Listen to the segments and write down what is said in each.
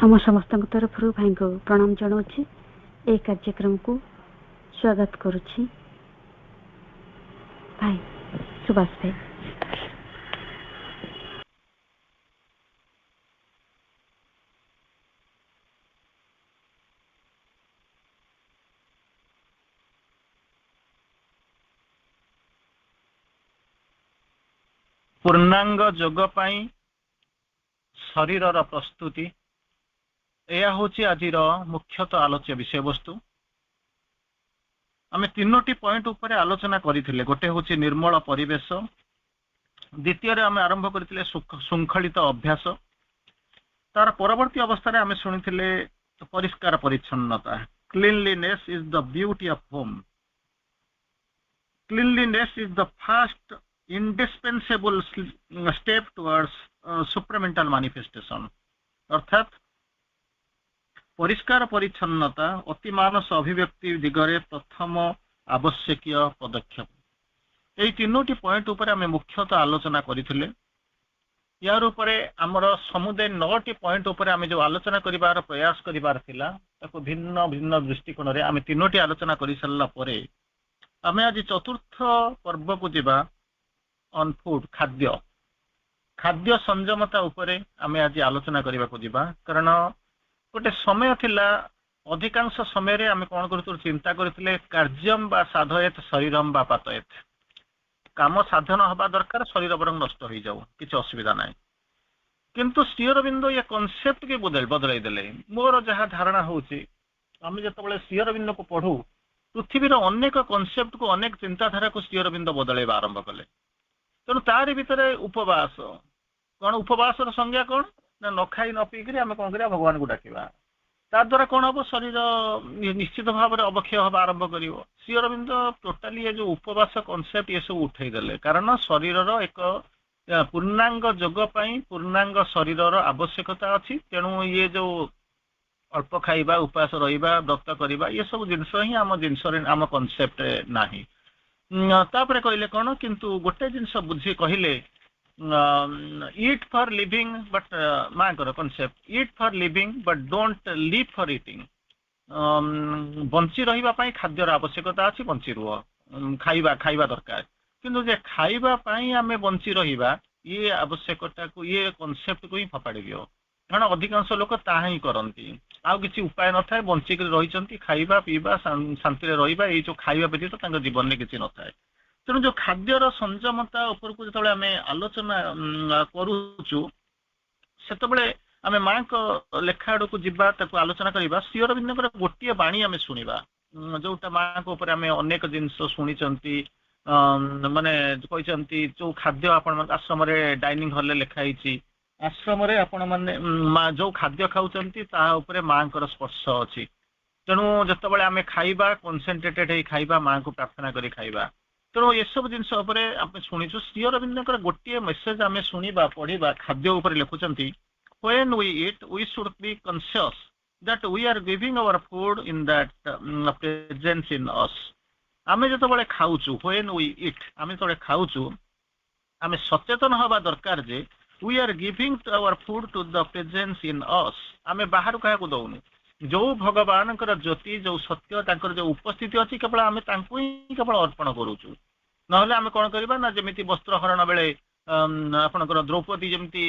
आम समस्त तरफ भाई को प्रणाम जनाऊँ ए कार्यक्रम को स्वागत करुच्ची भाई सुभाष भाई। पूर्णांग जोग पाई शरीर प्रस्तुति यह हूँ आज मुख्यतः आलोच्य विषय वस्तु। आम तीनोटी पॉइंट उपर आलोचना करथिले। गोटे हूँ निर्मल परिवेश, द्वितीय आम आरंभ करथिले शृंखलित अभ्यास, तार परवर्ती अवस्था आम शुणिथिले परिष्कार परिच्छन्नता। Cleanliness is the beauty of home. Cleanliness is the first indispensable step towards supramental manifestation। अर्थात परिष्कार परिच्छन्नता अति मानस अभिव्यक्ति दिगरे प्रथम आवश्यकीय पदक्षेप। यही तीनोटी पॉइंट उपर आम मुख्यतः आलोचना करथिले। यार उपरे हमर समुदाय 9टी पॉइंट उपर आम जो आलोचना करिवार प्रयास करिवार थिला ताको भिन्न भिन्न दृष्टिकोण रे आम तीनोटी आलोचना करि सल्ला परे आम आज चतुर्थ पर्व को जिबा ऑन फूड खाद्य खाद्य संयमता उपरे आम आज आलोचना करने को जिबा। कारण गोटे समय थिला अधिकांश समय रे आम कौन कर चिंता करथिले कार्यम बा साधयत शरीरम बा पातयत। काम साधन हवा दरकार, शरीर बरং नष्ट हो जाऊ किसी असुविधा ना। किंतु श्री अरविंद ये कॉन्सेप्ट के बदलाई देले। मोर जहाँ धारणा होची आम जो श्री अरविंद को पढ़ू पृथ्वीर अनेक कॉन्सेप्ट को अनेक चिंताधारा को श्री अरविंद बदलैवा आरंभ कले। तेणु तार भितर उपवास कौन उपवास संज्ञा कौन ना न खाई न पीकर आम कौन करिया भगवान को डाकिबा। ताद्वारा कौन हम शरीर निश्चित भाव में अवक्षय हवा आरंभ कर। श्री अरविंद टोटाली ये जो उपवास कॉन्सेप्ट ये सब उठेदेले। कारण शरीर एक पूर्णांग जोग पाई पूर्णांग शरीर आवश्यकता अच्छी। तेणु ये जो अल्प खाइबा उपवास रहिबा व्रत करवा ये सब जिनस ही आम जिनस आम कॉन्सेप्ट नाही। तापर कहले कौन किंतु गोटे जिनस बुझी कहले ईट फॉर लिविंग बट माँ कर concept eat for living but don't live for eating. बंची रहिबा पाई खाद्यर आवश्यकता अच्छी, बंची रुह खाइबा खाइबा दरकार। किंतु जे खाइबा पाई आमे बंची रहिबा ये आवश्यकता को ये कॉन्सेप्ट को ही फपाड़ी दियो। कारण अधिकांश लोक ताहा ही करती आउ किसी उपाय न था बंचिक रही खाइबा पीवा शांति रहिबा ये जो खाइबा व्यतीत तो जीवन में किसी न था। तेणु जो खाद्यर संयमता उपर को जो आम आलोचना करुचु से आम माँ को लेखा आड़ को जीवा आलोचना करवा। श्री अरविंद गोटे बाणी आम शुणा जोटा माँ को ऊपर आम अनेक जिनस शुणी माने कहते जो खाद्य आपण आश्रम डाइनिंग हॉल लिखाई आश्रम आपण मैंने जो खाद्य खाऊँ माँ को स्पर्श अच्छी। तेणु जिते आम खाइबा कनसेंट्रेटेड हो खाइबा माँ को प्रार्थना करी खाइबा। तेणु ये सब जिनस आम शुणीचु। श्री अरविंद गोटे मेसेज आम शुणा पढ़ा खाद्य उपर लिखुंट when we eat we should be conscious that we are giving our food in that presence in us। आम जो खाऊँ when we eat आम जो खाऊँ आम सचेतन हवा दरकार जे we are giving our food to the presence in us। आम बाहर क्या दौनु जो भगवान ज्योति जो सत्य जो उपस्थिति अच्छी केवल आम ही केवल अर्पण करुचु। ना आम कौन करवा ना जमी वस्त्रहरण बेले आपणकर द्रौपदी जमी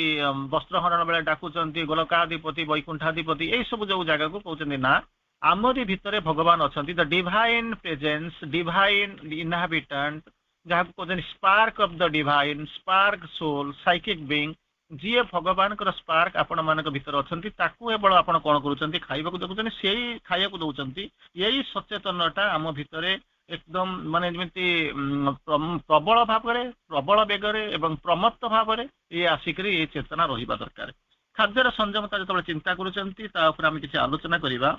वस्त्रहरण बेले डाकुंट गोलकाधिपति वैकुंठाधिपति यही सब जो जगह को कहते ना आमरी भितर भगवान अच्छा the divine presence divine inhabitant जहाँ कहते spark of the divine spark soul psychic being जी भगवान स्पार्क आपण मान भर अच्छा केवल आप कौन करुँच खाइबा देखुं से खाया दौरान यही सचेतनता आम भितर एकदम माने जमी प्रबल भाव प्रबल बेगर एवं प्रमत्त भाव ये आसिक ये चेतना रहा दरकार। खाद्यर संयमता जो चिंता करें किसी आलोचना करवा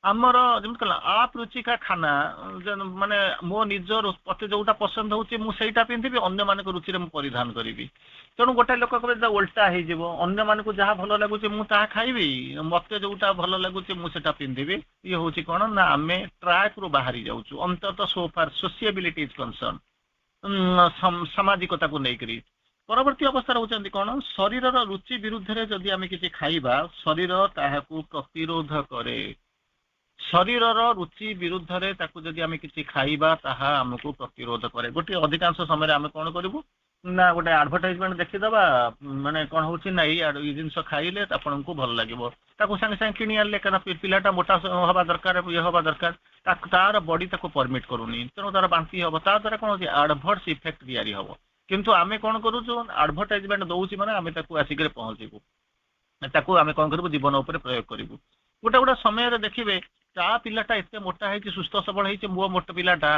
आमर जमी कहला आप रुचिका खाना माने मो निजर मत जोटा पसंद होटा पिंधि अन्य मान रुचि परिधान करी। तेणु गोटे लोक कहे उल्टा होन्य मान को जहाँ भल लगुच मुझे खाइबी मत जोटा भल लगुच मुझे पिंधि ये हूँ कौन ना आम ट्रैक रु बाहरी जाऊँ अंततः सो फार सोशिएबिलिटी इज कंसर्न सामाजिकता को लेकर ପରବର୍ତ୍ତୀ ଅବସ୍ଥା ରହୁଛନ୍ତି କଣ, ଶରୀରର ରୁଚି ବିରୁଦ୍ଧରେ ଯଦି ଆମେ କିଛି ଖାଇବା ଶରୀର ତାହାକୁ ପ୍ରତିରୋଧ କରେ। ଶରୀରର ରୁଚି ବିରୁଦ୍ଧରେ ତାକୁ ଯଦି ଆମେ କିଛି ଖାଇବା ତାହା ଆମକୁ ପ୍ରତିରୋଧ କରେ। ଗୋଟିଏ ଅଧିକାଂଶ ସମୟରେ ଆମେ କଣ କରିବୁ ନା ଗୋଟେ ଆଡଭର୍ଟାଇଜମେଣ୍ଟ ଦେଖିଦବା, ମାନେ କଣ ହଉଛି ନା ଏଇ ଜିନିଷ ଖାଇଲେ ଆପଣଙ୍କୁ ଭଲ ଲାଗିବ, ତାକୁ ସାଙ୍ଗେ ସାଙ୍ଗେ କିଣି ଆଣିଲେ, କାରଣ ପିଲାଟା ମୋଟା ହବା ଦରକାର, ଇଏ ହବା ଦରକାର, ତାର ବଡି ତାକୁ ପରମିଟ କରୁନି, ତେଣୁ ତାର ବାନ୍ତି ହବ, ତା ଦ୍ୱାରା କଣ ହଉଛି ଆଡଭର୍ସ ଇଫେକ୍ଟ ତିଆରି ହବ। କିନ୍ତୁ ଆମେ କଣ କରୁଛୁ, ଆଡଭର୍ଟାଇଜମେଣ୍ଟ ଦଉଛି ମାନେ ଆମେ ତାକୁ ଆସିକି ପହଞ୍ଚିବୁ, ତାକୁ ଆମେ କଣ କରିବୁ ଜୀବନ ଉପରେ ପ୍ରୟୋଗ କରିବୁ। ଗୋଟେ ଗୋଟେ ସମୟରେ ଦେଖିବେ ତା ପିଲାଟା ଏତେ ମୋଟା ହେଇଛି, ସୁସ୍ଥ ସବଳ ହେଇଛି, ମୋ ମୋଟା ପିଲାଟା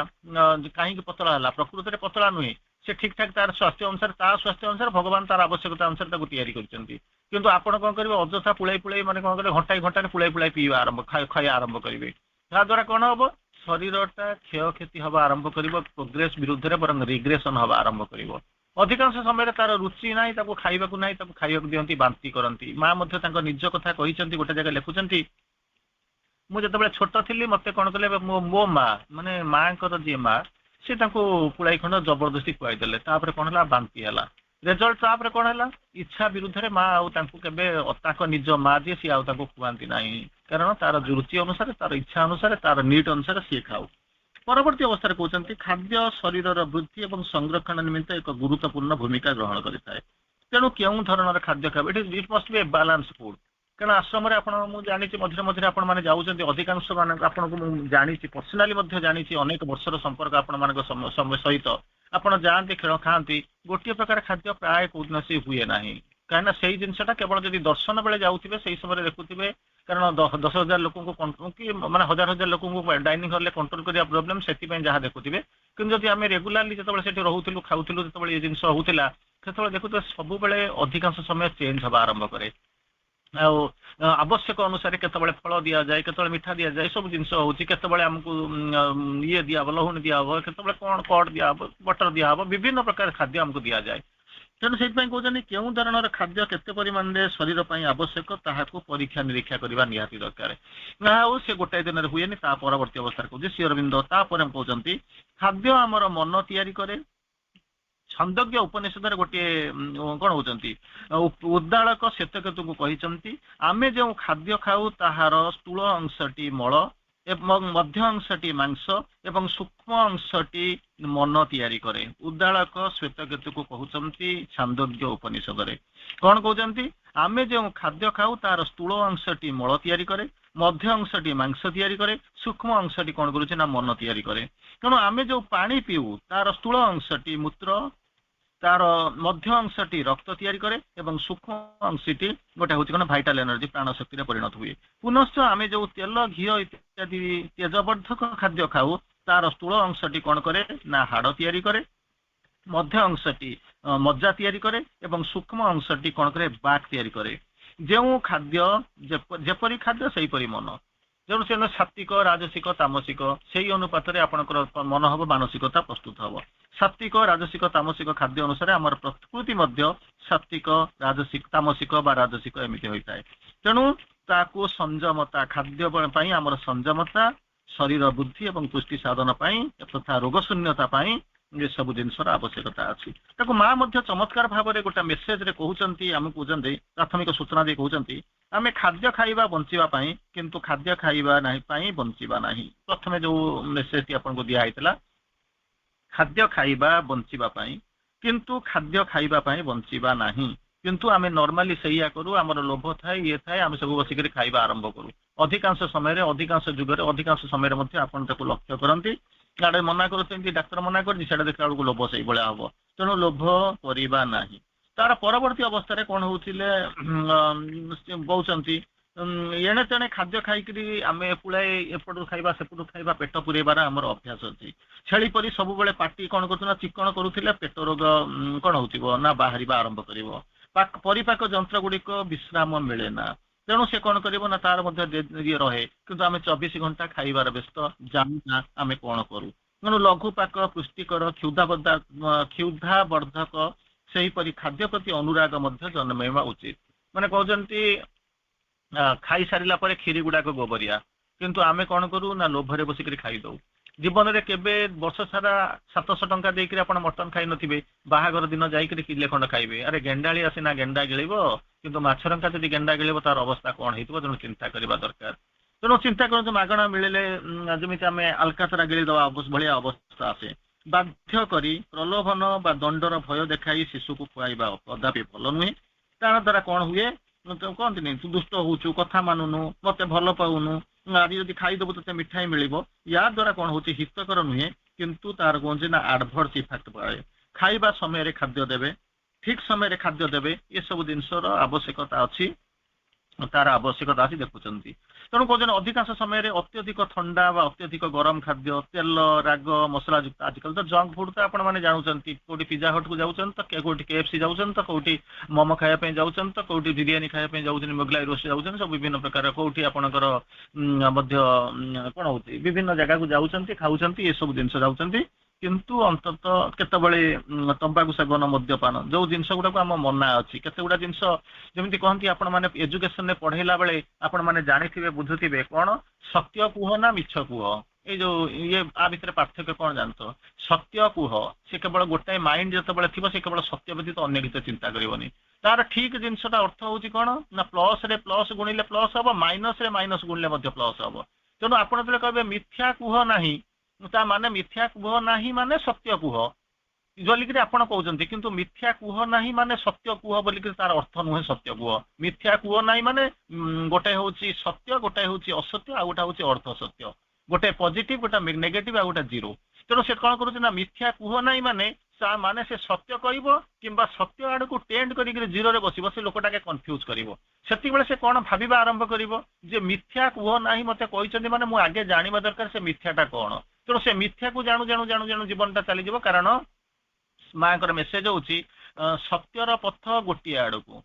କାହିଁକି ପତଳା ହେଲା, ପ୍ରକୃତରେ ପତଳା ନୁହେଁ, ସେ ଠିକ ଠାକ ତାର ସ୍ୱାସ୍ଥ୍ୟ ଅନୁସାରେ, ତା ସ୍ୱାସ୍ଥ୍ୟ ଅନୁସାରେ ଭଗବାନ ତାର ଆବଶ୍ୟକତା ଅନୁସାରେ ତାକୁ ତିଆରି କରିଛନ୍ତି। କିନ୍ତୁ ଆପଣ କଣ କରିବେ, ଅଯଥା ପୁଳାଇ ପୁଳାଇ ମାନେ କଣ କରିବେ, ଘଣ୍ଟାଏ ପୁଳାଇ ପୁଳାଇ ପିଇବା ଖାଇବା ଆରମ୍ଭ କରିବେ। ଯାହା ଦ୍ୱାରା କଣ ହବ, ଶରୀରଟା କ୍ଷୟକ୍ଷତି ହବା ଆରମ୍ଭ କରିବ, ପ୍ରୋଗ୍ରେସ ବିରୁଦ୍ଧରେ ବରଂ ରିଗ୍ରେସନ ହବା ଆରମ୍ଭ କରିବ। ଅଧିକାଂଶ ସମୟରେ ତାର ରୁଚି ନାହିଁ, ତାକୁ ଖାଇବାକୁ ନାହିଁ, ତାକୁ ଖାଇବାକୁ ଦିଅନ୍ତି, ବାନ୍ତି କରନ୍ତି। ମା ମଧ୍ୟ ତାଙ୍କ ନିଜ କଥା କହିଛନ୍ତି, ଗୋଟେ ଜାଗାରେ ଲେଖୁଛନ୍ତି, ମୁଁ ଯେତେବେଳେ ଛୋଟ ଥିଲି ମତେ କଣ କଲେ, ମୋ ମା ମାନେ ମାଙ୍କର ଯିଏ ମା, ସେ ତାଙ୍କୁ ପୁଳାଇ ଖଣ୍ଡ ଜବରଦସ୍ତି ଖୁଆଇଦେଲେ, ତାପରେ କଣ ହେଲା ବାନ୍ତି ହେଲା। ରେଜଲ୍ଟ ତାପରେ କଣ ହେଲା, ଇଚ୍ଛା ବିରୁଦ୍ଧରେ ମା ଆଉ ତାଙ୍କୁ କେବେ, ତାଙ୍କ ନିଜ ମା ଯିଏ ସିଏ ଆଉ ତାଙ୍କୁ ଖୁଆନ୍ତି ନାହିଁ, କାରଣ ତାର ରୁଚି ଅନୁସାରେ, ତାର ଇଚ୍ଛା ଅନୁସାରେ, ତାର ନିଡ୍ ଅନୁସାରେ ସିଏ ଖାଉ। ପରବର୍ତ୍ତୀ ଅବସ୍ଥାରେ କହୁଛନ୍ତି ଖାଦ୍ୟ ଶରୀରର ବୃଦ୍ଧି ଏବଂ ସଂରକ୍ଷଣ ନିମିତ୍ତ ଏକ ଗୁରୁତ୍ୱପୂର୍ଣ୍ଣ ଭୂମିକା ଗ୍ରହଣ କରିଥାଏ। ତେଣୁ କେଉଁ ଧରଣର ଖାଦ୍ୟ ଖାଇବେ, ଇଟ୍ ମଷ୍ଟ ବି ଏ ବାଲାନ୍ସ ଫୁଡ। କାରଣ ଆଶ୍ରମରେ ଆପଣ, ମୁଁ ଜାଣିଛି ମଝିରେ ମଝିରେ ଆପଣ ମାନେ ଯାଉଛନ୍ତି, ଅଧିକାଂଶ ମାନଙ୍କ ଆପଣଙ୍କୁ ମୁଁ ଜାଣିଛି, ପର୍ସନାଲି ମଧ୍ୟ ଜାଣିଛି, ଅନେକ ବର୍ଷର ସମ୍ପର୍କ ଆପଣ ମାନଙ୍କ ସହିତ ଆପଣ ଯାଆନ୍ତି, ଖେଳ ଖାଆନ୍ତି, ଗୋଟିଏ ପ୍ରକାର ଖାଦ୍ୟ ପ୍ରାୟ କୌଣସି ହୁଏ ନାହିଁ। କାହିଁକିନା ସେଇ ଜିନିଷଟା କେବଳ ଯଦି ଦର୍ଶନ ବେଳେ ଯାଉଥିବେ ସେଇ ସମୟରେ ଦେଖୁଥିବେ, କାରଣ 10,000 ଲୋକଙ୍କୁ କି ମାନେ ହଜାର ହଜାର ଲୋକଙ୍କୁ ଡାଇନିଂ ହଲରେ କଣ୍ଟ୍ରୋଲ କରିବା ପ୍ରୋବ୍ଲେମ, ସେଥିପାଇଁ ଯାହା ଦେଖୁଥିବେ। କିନ୍ତୁ ଯଦି ଆମେ ରେଗୁଲାରଲି ଯେତେବେଳେ ସେଠି ରହୁଥିଲୁ, ଖାଉଥିଲୁ, ଯେତେବେଳେ ଏ ଜିନିଷ ହଉଥିଲା, ସେତେବେଳେ ଦେଖୁଥିବେ ସବୁବେଳେ ଅଧିକାଂଶ ସମୟ ଚେଞ୍ଜ ହବା ଆରମ୍ଭ କରେ। ଆଉ ଆବଶ୍ୟକ ଅନୁସାରେ କେତେବେଳେ ଫଳ ଦିଆଯାଏ, କେତେବେଳେ ମିଠା ଦିଆଯାଏ, ସବୁ ଜିନିଷ ହଉଛି, କେତେବେଳେ ଆମକୁ ଇଏ ଦିଆହବ, ଲହୁଣୀ ଦିଆହବ, କେତେବେଳେ କଣ କଡ୍ ଦିଆହବ, ବଟର ଦିଆହବ, ବିଭିନ୍ନ ପ୍ରକାର ଖାଦ୍ୟ ଆମକୁ ଦିଆଯାଏ। ତେଣୁ ସେଇଥିପାଇଁ କହୁଛନ୍ତି କେଉଁ ଧରଣର ଖାଦ୍ୟ କେତେ ପରିମାଣରେ ଶରୀର ପାଇଁ ଆବଶ୍ୟକ ତାହାକୁ ପରୀକ୍ଷା ନିରୀକ୍ଷା କରିବା ନିହାତି ଦରକାର। ଆଉ ସେ ଗୋଟାଏ ଦିନରେ ହୁଏନି, ତା ପରବର୍ତ୍ତୀ ଅବସ୍ଥାରେ କହୁଛି ଶ୍ରୀ ଅରବିନ୍ଦ ତାପରେ କହୁଛନ୍ତି ଖାଦ୍ୟ ଆମର ମନ ତିଆରି କରେ। ଛନ୍ଦଜ୍ଞ ଉପନିଷଦରେ ଗୋଟିଏ କଣ ହଉଛନ୍ତି, ଉଦ୍ଦାଳକ ଶ୍ଵେତକେତୁଙ୍କୁ କହିଛନ୍ତି, ଆମେ ଯେଉଁ ଖାଦ୍ୟ ଖାଉ ତାହାର ସ୍ଥୂଳ ଅଂଶଟି ମଳ ଏବଂ ମଧ୍ୟ ଅଂଶଟି ମାଂସ ଏବଂ ସୂକ୍ଷ୍ମ ଅଂଶଟି ମନ ତିଆରି କରେ। ଉଦ୍ଦାଳକ ଶ୍ଵେତକେତୁକୁ କହୁଛନ୍ତି ଛାନ୍ଦୋଗ୍ୟ ଉପନିଷଦରେ। କଣ କହୁଛନ୍ତି, ଆମେ ଯେଉଁ ଖାଦ୍ୟ ଖାଉ ତାର ସ୍ଥୂଳ ଅଂଶଟି ମଳ ତିଆରି କରେ, ମଧ୍ୟ ଅଂଶଟି ମାଂସ ତିଆରି କରେ, ସୂକ୍ଷ୍ମ ଅଂଶଟି କଣ କରୁଛି ନା ମନ ତିଆରି କରେ। ତେଣୁ ଆମେ ଯୋଉ ପାଣି ପିଉ ତାର ସ୍ଥୂଳ ଅଂଶଟି ମୂତ୍ର, ତାର ମଧ୍ୟ ଅଂଶଟି ରକ୍ତ ତିଆରି କରେ ଏବଂ ସୂକ୍ଷ୍ମ ଅଂଶଟି ଗୋଟେ ହଉଛି କଣ ଭାଇଟାଲ ଏନର୍ଜି, ପ୍ରାଣ ଶକ୍ତିରେ ପରିଣତ ହୁଏ। ପୁନଶ୍ଚ ଆମେ ଯୋଉ ତେଲ ଘିଅ ଇତ୍ୟାଦି ତେଜବର୍ଦ୍ଧକ ଖାଦ୍ୟ ଖାଉ ତାର ସ୍ଥୂଳ ଅଂଶଟି କଣ କରେ ନା ହାଡ ତିଆରି କରେ, ମଧ୍ୟ ଅଂଶଟି ମଜ୍ଜା ତିଆରି କରେ ଏବଂ ସୂକ୍ଷ୍ମ ଅଂଶଟି କଣ କରେ ବାକ୍ ତିଆରି କରେ। ଯେଉଁ ଖାଦ୍ୟ ଯେପରି ଖାଦ୍ୟ ସେଇପରି ମନ। ତେଣୁ ସେ ସାତ୍ବିକ, ରାଜସିକ, ତାମସିକ, ସେଇ ଅନୁପାତରେ ଆପଣଙ୍କର ମନ ହବ, ମାନସିକତା ପ୍ରସ୍ତୁତ ହବ। ସାତ୍ବିକ, ରାଜସିକ, ତାମସିକ ଖାଦ୍ୟ ଅନୁସାରେ ଆମର ପ୍ରକୃତି ମଧ୍ୟ ସାତ୍ବିକ, ରାଜସିକ, ତାମସିକ ବା ରାଜସିକ ଏମିତି ହୋଇଥାଏ। ତେଣୁ ତାକୁ ସଂଯମତା, ଖାଦ୍ୟ ପାଇଁ ଆମର ସଂଯମତା, ଶରୀର ବୃଦ୍ଧି ଏବଂ ପୁଷ୍ଟି ସାଧନ ପାଇଁ ତଥା ରୋଗ ଶୂନ୍ୟତା ପାଇଁ ଏସବୁ ଜିନିଷର ଆବଶ୍ୟକତା ଅଛି। ତାକୁ ମା ମଧ୍ୟ ଚମତ୍କାର ଭାବରେ ଗୋଟେ ମେସେଜରେ କହୁଛନ୍ତି, ଆମକୁ କହୁଛନ୍ତି, ପ୍ରାଥମିକ ସୂଚନା ଦେଇ କହୁଛନ୍ତି, ଆମେ ଖାଦ୍ୟ ଖାଇବା ବଞ୍ଚିବା ପାଇଁ, କିନ୍ତୁ ଖାଦ୍ୟ ଖାଇବା ନାହିଁ ପାଇଁ ବଞ୍ଚିବା ନାହିଁ। ପ୍ରଥମେ ଯୋଉ ମେସେଜଟି ଆପଣଙ୍କୁ ଦିଆ ହେଇଥିଲା, ଖାଦ୍ୟ ଖାଇବା ବଞ୍ଚିବା ପାଇଁ, କିନ୍ତୁ ଖାଦ୍ୟ ଖାଇବା ପାଇଁ ବଞ୍ଚିବା ନାହିଁ। କିନ୍ତୁ ଆମେ ନର୍ମାଲି ସେଇଆ କରୁ, ଆମର ଲୋଭ ଥାଏ, ଇଏ ଥାଏ, ଆମେ ସବୁ ବସିକରି ଖାଇବା ଆରମ୍ଭ କରୁ। ଅଧିକାଂଶ ସମୟରେ, ଅଧିକାଂଶ ଯୁଗରେ, ଅଧିକାଂଶ ସମୟରେ ମଧ୍ୟ ଆପଣ ତାକୁ ଲକ୍ଷ୍ୟ କରନ୍ତି। ଆଡେ ମନା କରୁଛନ୍ତି, ଡାକ୍ତର ମନା କରିଛି, ସେଟା ଦେଖିଲା ବେଳକୁ ଲୋଭ ସେଇଭଳିଆ ହବ। ତେଣୁ ଲୋଭ କରିବା ନାହିଁ। ତାର ପରବର୍ତ୍ତୀ ଅବସ୍ଥାରେ କଣ ହଉଥିଲେ କହୁଛନ୍ତି, ଏଣେ ତେଣେ ଖାଦ୍ୟ ଖାଇକିରି ଆମେ ପୁଳାଏ ଏପଟୁ ଖାଇବା ସେପଟୁ ଖାଇବା, ପେଟ ପୁରେଇବାର ଆମର ଅଭ୍ୟାସ ଅଛି। ଛେଳି ପରି ସବୁବେଳେ ପାଟି କଣ କରୁଛୁ ନା ଚିକଣ କରୁଥିଲେ ପେଟ ରୋଗ କଣ ହଉଥିବ ନା ବାହାରିବା ଆରମ୍ଭ କରିବ। ପରିପାକ ଯନ୍ତ୍ର ଗୁଡିକ ବିଶ୍ରାମ ମିଳେ ନା, ତେଣୁ ସେ କଣ କରିବ ନା ତାର ମଧ୍ୟ ଇଏ ରହେ। କିନ୍ତୁ ଆମେ 24 ଘଣ୍ଟା ଖାଇବାର ବ୍ୟସ୍ତ, ଜାଣୁନା ଆମେ କଣ କରୁ। ତେଣୁ ଲଘୁପାକ, ପୁଷ୍ଟିକର, କ୍ଷୁଧାବର୍ଦ୍ଧକ ସେହିପରି ଖାଦ୍ୟ ପ୍ରତି ଅନୁରାଗ ମଧ୍ୟ ଜନ୍ମେଇବା ଉଚିତ। ମାନେ କହୁଛନ୍ତି ଖାଇସାରିଲା ପରେ କ୍ଷୀରି ଗୁଡାକ ଗୋବରିଆ, କିନ୍ତୁ ଆମେ କଣ କରୁ ନା ଲୋଭରେ ବସିକରି ଖାଇଦଉ। जीवन में केबे वर्ष सारा 700 टंका देकर आप मटन खाई नथिबे बाहागर दिन जाइक किले खंड खाइबे अरे गेंडाली आसीना गेंडा गिळिबो किंतु माछरंका जदि गेंडा गिळिबो तार अवस्था कौन हेतु तेणु चिंता करबा दरकार तेणु चिंता करନ୍ତୁ मागणा मिलिले जेमिति आमे अलकातरा गिळि दवा भलिया अवस्था आसे बाध्य करी प्रलोभन बा दंडर भय देखाई शिशु को खुआइबा कदापि भल नुहे तार द्वारा कौन हुए कहते तू दुष्ट होचु कथा मानुनु मते भल पाउनु आज जदि खाईदेबू तो मिठाई मिल या द्वारा कौन हो हितकर नुहे किंतु तार कौन ना आडभर्स इफेक्ट पड़े खाइबा समय खाद्य देवे ठीक समय खाद्य देवे ये सब जिनसर आवश्यकता अच्छी तार आवश्यकता अच्छी देखुंत तेणु कौन अधिकांश समय अत्यधिक ठंडा व अत्यधिक गरम खाद्य तेल राग मसला युक्त आजकल तो जंक फूड तो आपण मैंने जानते कौटी पिज्जा हट को जाऊँ तो कौटी KFC जाऊँ तो कौटी मोमो खायापी जाऊँ तो कौटी बिरियानी खायापी जाऊँ मोगलाई रोस्ट जाऊँ सब विभिन्न प्रकार कौटी आपणकर कौन हो विभिन्न जगह को जाऊँच खाऊँ ये सब जिन जाऊँ किंतु अंततः केतबळे तंबाकू सेवन मद्यपान जो जिनस गुड़ाक आम मना अच्छी केते गुड़ा जिनस जमी कहती आपण मैंने एजुकेशन में पढ़ेला बेले आपण मैंने जानी बुझुवे कौन सत्य कुह ना मिछ कुह ये जो ये आ भितर पार्थक्य कौन जानत सत्य कुह से केवल गोटाए माइंड जो थी से केवल सत्य व्यतीत अन्य किसी चिंता करनी तार ठीक जिनसा अर्थ हूँ कौन ना प्लस रे प्लस गुणिले प्लस हम माइनस रे माइनस गुणिले प्लस हम तेणु आप कहे मिथ्या कुह ना ता माने मिथ्या कुह नाही माने सत्य कुह बोलिक आपण कहते किंतु मिथ्या कुह नाही माने सत्य कुह बोलिक तार अर्थ नुहे सत्य कुह मिथ्या कुह नाही माने गोटे हूँ सत्य गोटे हूँ असत्य आ गोटे हूँ अर्थ सत्य गोटे पॉजिटिव गोटे नेगेटिव आ गोटे जीरो तेणु से कौन करुच्चे ना मिथ्या कुह नाही माने से सत्य कह कि सत्य आड़ को टेंड कर जीरो रे बस से लोकटा कन्फ्यूज कर से कौन भाविबा आरंभ कर मिथ्या कुह नाही मते कहते माने मु आगे जानिबा दरकार से मिथ्याटा कौन तेणु से मिथ्या को जाणु जाणु जाणु जाणु जीवनटा चली जाव कारण माँ मेसेज हूँ सत्यर पथ गोटे आड़ को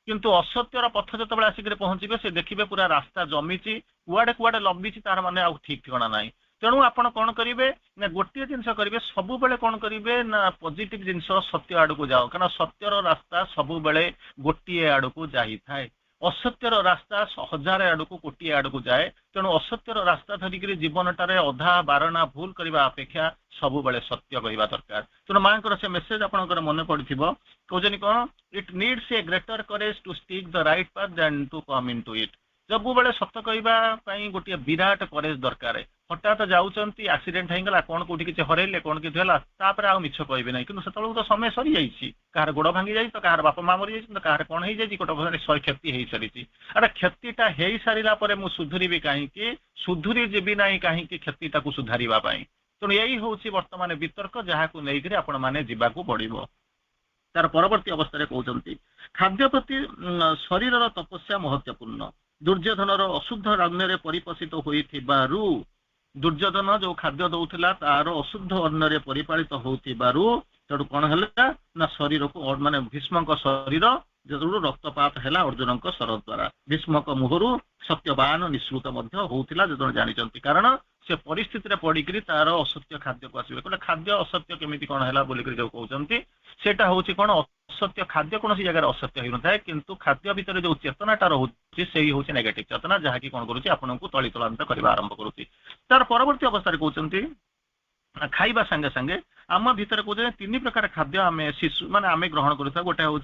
किंतु असत्यर पथ जो आसिक पहुंचे से देखिए पूरा रास्ता जमी कुआडे कुआडे लंबी तार माने आउ ठीक ठिकाना ना तेणु आपण कौन करेंगे ना गोटे जिनस करेंगे सब बेले कौन करेंगे ना पॉजिटिव जिनस सत्य आड़ को जाओ कारण सत्यर रास्ता सब बेले गोटे आड़ को जाई थाए असत्यर रास्ता 1000 आड़ को कोटी आड़ को जाए तेणु असत्यर रास्ता धरिक जीवनटार अधा बारणा भूल करने अपेक्षा सब बेले सत्य कहवा दरकार तेणु माँ से मेसेज आपंकर मन पड़ी कहते कौन it needs a greater courage to stick the right path than to come into it सब बेले सत्य कहवाई गोटे विराट करेज दरकार हठात जाऊँच एक्सीडेंट होगा कौन कौटी किसी हरइले कौन किसी है आ मिछ कहे ना कि तो समय सरी जाइए कहार गोड़ भांगी जाए तो कहार बापा माँ मरी जाए कहार कौन हो जाए गोटे क्षति हो सारी अरे क्षतिटा हो सारा मुझे सुधुरी कहीं सुधुरी जीवी ना कहीं क्षतिटा को सुधारवाई तेणु यही हूँ बर्तमान वितर्क जहाँ को लेकर आपण मैंने जावाक पड़ो तार परवर्ती अवस्था कहते खाद्य प्रति शरीर तपस्या महत्वपूर्ण दुर्योधन अशुद्ध रण्य परिपोषित हो दुर्योधन जो खाद्य दौला तार अशुद्ध अन्न परिपालित होू कौन है ना शरीर को माने भीष्म शरीर जो रक्तपात है अर्जुन शर द्वारा भीष्म मुहरु सत्यवान निःसृत होता जो जानते कारण से परिस्थिति पड़ी तार असत्य खाद्य को आसवे कहते खाद्य असत्य केमी कौन है बोलिक जो कहते सेटा हूँ कौन असत्य खाद्य कौन जगह असत्य हो न कि खाद्य भितर जो चेतनाटा रोचे से हूँ नेगेटिव चेतना जहाँकि कौन करुच्ची आपन को तलितलांत करने आरंभ करुच्ची तार परवर्ती अवस्था कहते खाइबा संगे संगे आम भितर कहते 3 प्रकार खाद्य आम शिशु माने आम ग्रहण करता गोटे हूँ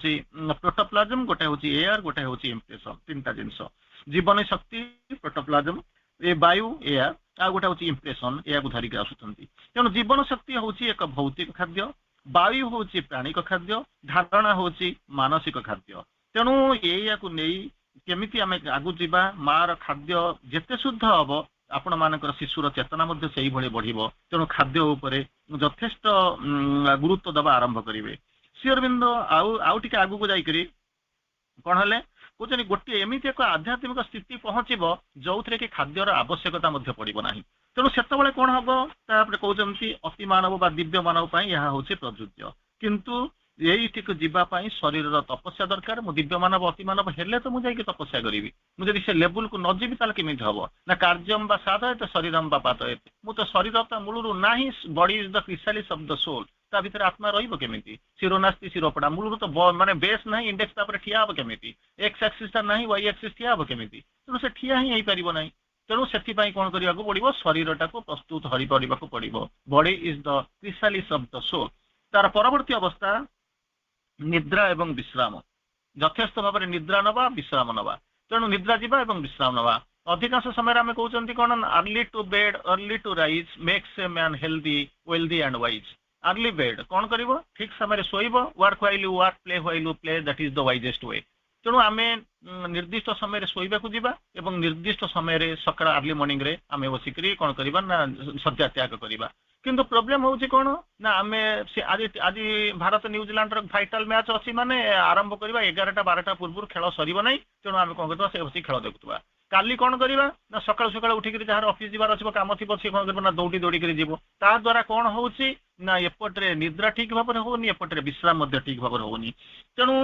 प्रोटोप्लाज्म गोटे हूँ एयर गोटे हूँ इम्प्रेशन 3टा जिनस जीवन शक्ति प्रोटोप्लाज्म ए वायु एयर आ गोटे हूँ इम्प्रेशन या धरिक आसुँच तेणु जीवन शक्ति हूँ एक भौतिक खाद्य वायु हूँ प्राणिक खाद्य धारणा हूँ मानसिक खाद्य तेणु या केमिति आम आगु जावा मार खाद्य जेते शुद्ध हम आपण मानकर शिशुर चेतना से बढ़िबो तेणु खाद्य उपरे यथेष्ट गुरुत्व दबा आरंभ करेंगे श्री अरविंद आउ टिके आगु को जाइकरी कौन है कहते गोटे एमती एक आध्यात्मिक स्थिति पहुँचब जो थे कि खाद्यर आवश्यकता पड़ो ना तेणु से कौन हम कहते अति मानव बा दिव्य मानव यह हूँ प्रযোज्य किंतु यही जावाई शरीर तपस्या दरकार मु दिव्य मानव अति मानव हेले तो मुझे तपस्या करी मुझे से लेवल को न जीवी ताल केमी हम ना कार्यम बा साधयत शरीरम बा पातयत मु तो शरीर मूलर ना body is the chrysalis of the soul ता भीतर आत्मा रही शिरोनास्ति शिरोपड़ा मूलर तो माने बेस ना इंडेक्स ठिया हम केमी एक्स एक्सिस ना वाई एक्सिस ठिया हम केमी तेणु से ठिया ही पार ना तेणु से कौन करने को पड़ो शरीर टाक प्रस्तुत करने पड़ो body is the chrysalis of the soul. तार परवर्ती अवस्था निद्रा एवं विश्राम यथेष्ट भाव में निद्रा नवा विश्राम नवा तेणु निद्रा जीवा एवं विश्राम नवा अधिकांश समय आम कहते कौन early to bed early to rise makes a man healthy wealthy and wise. Early bed कौन कर ठीक समय शोब work while you work play while you play that is the wisest way. तेणु आम निर्दिष्ट समय शोवाक जावा एवं निर्दिष्ट समय सकाळ अर्ली मॉर्निंग रे आम बसिक कौन करवा ना शଯ୍या त्याग करवा। किंतु प्रोब्लेम हूँ कौन ना आम आज आज भारत न्यूजीलैंड फाइटाल मैच अच्छी माने आरंभ करवा 11टा 12टा पूर्व खेल सर ना तेणु आम कौन करवा से बस खेल देखुवा काली कौन करवा ना सकाळ सकाळ उठिक जार ऑफिस जीवार अच्छे काम थी सी कौन कर दौड़ी दौड़ी जीव ता द्वारा कौन होची ना एपटे निद्रा ठीक भाव में होनी एपटे विश्राम ठीक भाव में होनी। तेणु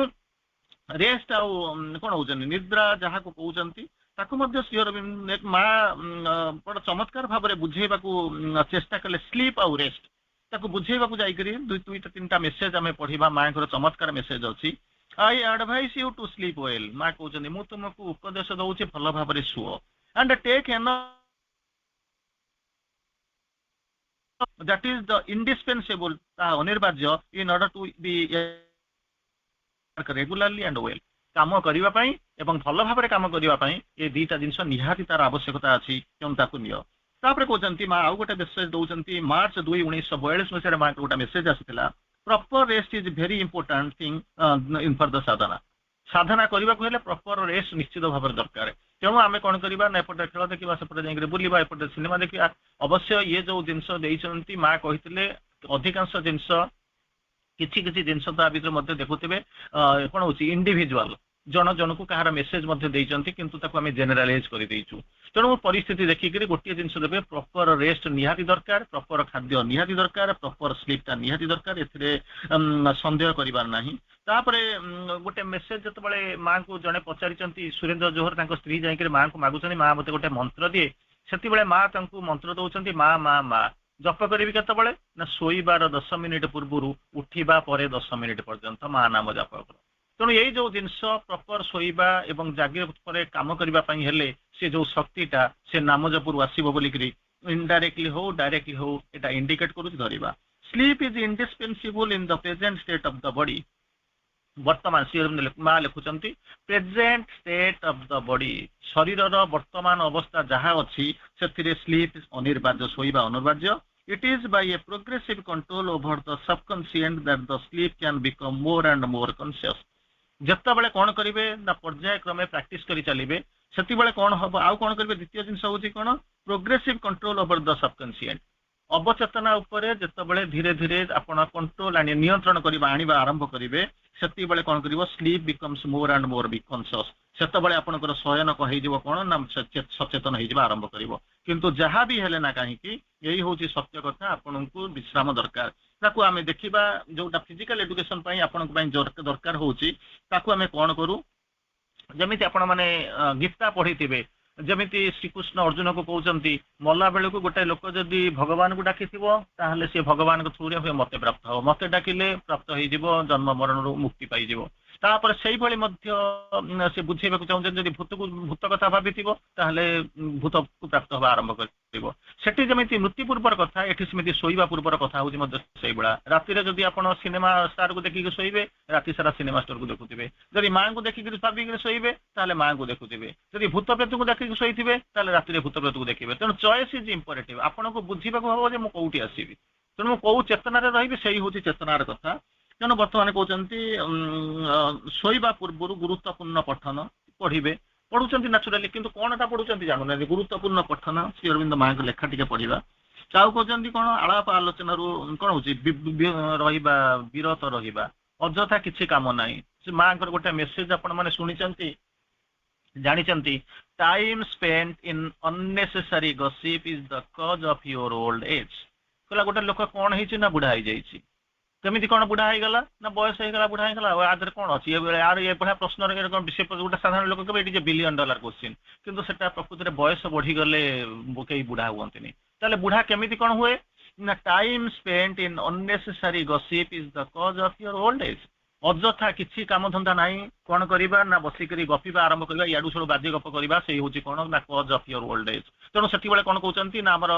रेस्ट आउ कौन हो निद्रा जहाँ को कहते श्री अरविंद माँ बड़ा चमत्कार भाव में बुझेबा चेष्टा कले स्लीप आउ रेस्ट ताको बुझेबा जाइकरी दुईटा तीनटा मेसेज आम पढ़ा माँ चमत्कार मेसेज अच्छी I advise you to sleep well माँ कहते मुझे तुमको उपदेश दौचे भल भाव में शुओ and take an that is the indispensable अनिवार्य in order to be regularly and well काम करने एवं भल भाव में काम करने ये दुईटा जिनस निहाती तार आवश्यकता अच्छी तेणु ताकू नियो। तापर कहते माँ आउ गोटे मेसेज दौरान मार्च 2 1942 मसीह माँ गोटे मेसेज आसाला proper rest is very important thing in for the sadhana. साधना करने को हेले प्रॉपर रेस्ट निश्चित भाव में दरकार। तेणु आम कौन करवा ना एपटे खेल देखा सेपटे जाकर बुलवा एपटे सिनेमा देखा अवश्य ये जो जिनस देती माँ कहते अधिकांश जिनस किसी किसी जिनस भितर देखुवे कौन हो इंडिविजुअल जन जन को कहार मेसेज देती किंतु ताको आम जेनेरालाइज कर देचु। तेणु परिस्थिति देखिक गोटे जिनस देवे प्रॉपर रेस्ट निहाती दरकार प्रॉपर खाद्य निहाती दरकार प्रॉपर स्लीपटा निहाती दरकार ए सन्देह करिबार नाही। तापरे गोटे मेसेज जतबेले माँ को जड़े पचारि सुरेंद्र जोहर स्त्री जाकर माँ को मागुच माँ मत गोटे मंत्र दिए से माँ मंत्र दौरान माँ माँ माँ जप करी केतबेले ना शोइबार 10 मिनिट पूर्व उठिबा परे 10 मिनिट पर्यंत माँ नाम जप कर। तेणु यही जो जिनस प्रॉपर शोइबा एवं जागे पर काम करने हेले से जो शक्तिटा से नाम जपुर आसब बोलिकी इनडायरेक्टली हो डायरेक्टली हो एटा इंडिकेट करूँ धरवा। Sleep is indispensable in the present state of the body. वर्तमान श्री माँ लिखुंट present state of the body शरीर वर्तमान अवस्था जहाँ अच्छी से स्लीप अनिवार्य शोइबा अनिवार्य। It is by a progressive control over the subconscious that the sleep can become more and more conscious। जितेबाला कौन करेंगे ना पर्याय क्रमे प्राक्टिस कर चलिए से कौन हम आउ कौन करेंगे द्वितीय जिनस हूँ कौन प्रोग्रेसिव कंट्रोल ओवर द सबकन्सीएंट अवचेतना उपरे जितेबाला धीरे धीरे आपड़ कंट्रोल आने नियंत्रण करवा आने आरंभ करेंगे से कौन कर sleep becomes more and more conscious से आपंकर शयन कौन ना सचेतन हो आरंभ कर। किंतु जहाँ भी हेले ना कहीं यही हूँ सत्य कथा आपन को विश्राम दरकार ताकू आम देखा जोटा फिजिकल एडुकेशन आपण दरकार होची ताकू आम कौन करूँ जमी आपण मैंने गीता पढ़ी थे जमी श्रीकृष्ण अर्जुन को कहते मला बेलू गोटे लोक जदि भगवान को डाकी सी भगवान के थ्रू हुए मत प्राप्त हो मत डाकिले प्राप्त हो जन्म मरण मुक्ति पाई तापर से से बुझेबा चाहते जब भूत कथा भाभी भूत को प्राप्त हवा आरंभ कर जमी मृत्यु पूर्वर कथा ये सेमती शोइबा पूर्वर कथा हूँ से राति जदि आप सिनेमा स्टार को देखिक शोइबे राति सारा सिनेमा स्टार को देखुवे जदि माँ को देखिक भाविक शोइबे ताले माँ को देखुवे जदि भूत प्रेत को देखिक शोइथिबे ताले राति भूत प्रेत को देखिए। तेणु चॉइस इज इंपोर्टेंट आपन को बुझा हम मुझे कौटी आसबि तेणु मुझे कौ चेतन रही से हूँ चेतनार कथा। तेणु बर्तमान कहते शोइबा पूर्व गुरुत्वपूर्ण पठन पढ़े पढ़ुं नाचुराली किंतु कौन एटा पढ़ुं जानूना गुरुत्वपूर्ण पठन श्री अरविंद माँ को लेखा टी पढ़ा चाहू कहते कौन आलाप आलोचन कौन हो विरत रहा अଯଥା किसी काम ना से माँ गोटे मेसेज आपण मैंने शुणी जानी time spent in unnecessary gossip is the कज ऑफ योर ओल्ड एज कहला गोटे लोक कौन है बुढ़ा हो जाइए केमी कौन बुढ़ा होगा ना बयस होगा बुढ़ा होगा आदि कौन अच्छी यार ये बढ़िया प्रश्न विषय गोटे साधारण लोक कहे ये $1 बिलियन क्वेश्चन किंतु सेटा प्रकृति बयस बढ़ीगले कई बुढ़ा हुए ताले बुढ़ा केमी कौन हुए ना time spent in unnecessary gossip is the कज ऑफ योर ओल्ड एज ଅଯଥା କିଛି କାମ ଧନ୍ଦା ନାହିଁ କଣ କରିବା ନା ବସିକରି ଗପିବା ଆରମ୍ଭ କରିବା ଇଆଡୁ ସବୁ ବାଜ୍ୟ ଗପ କରିବା ସେଇ ହଉଛି କଣ ନା cause of your old age. ତେଣୁ ସେତିକିବେଳେ କଣ କହୁଛନ୍ତି ନା ଆମର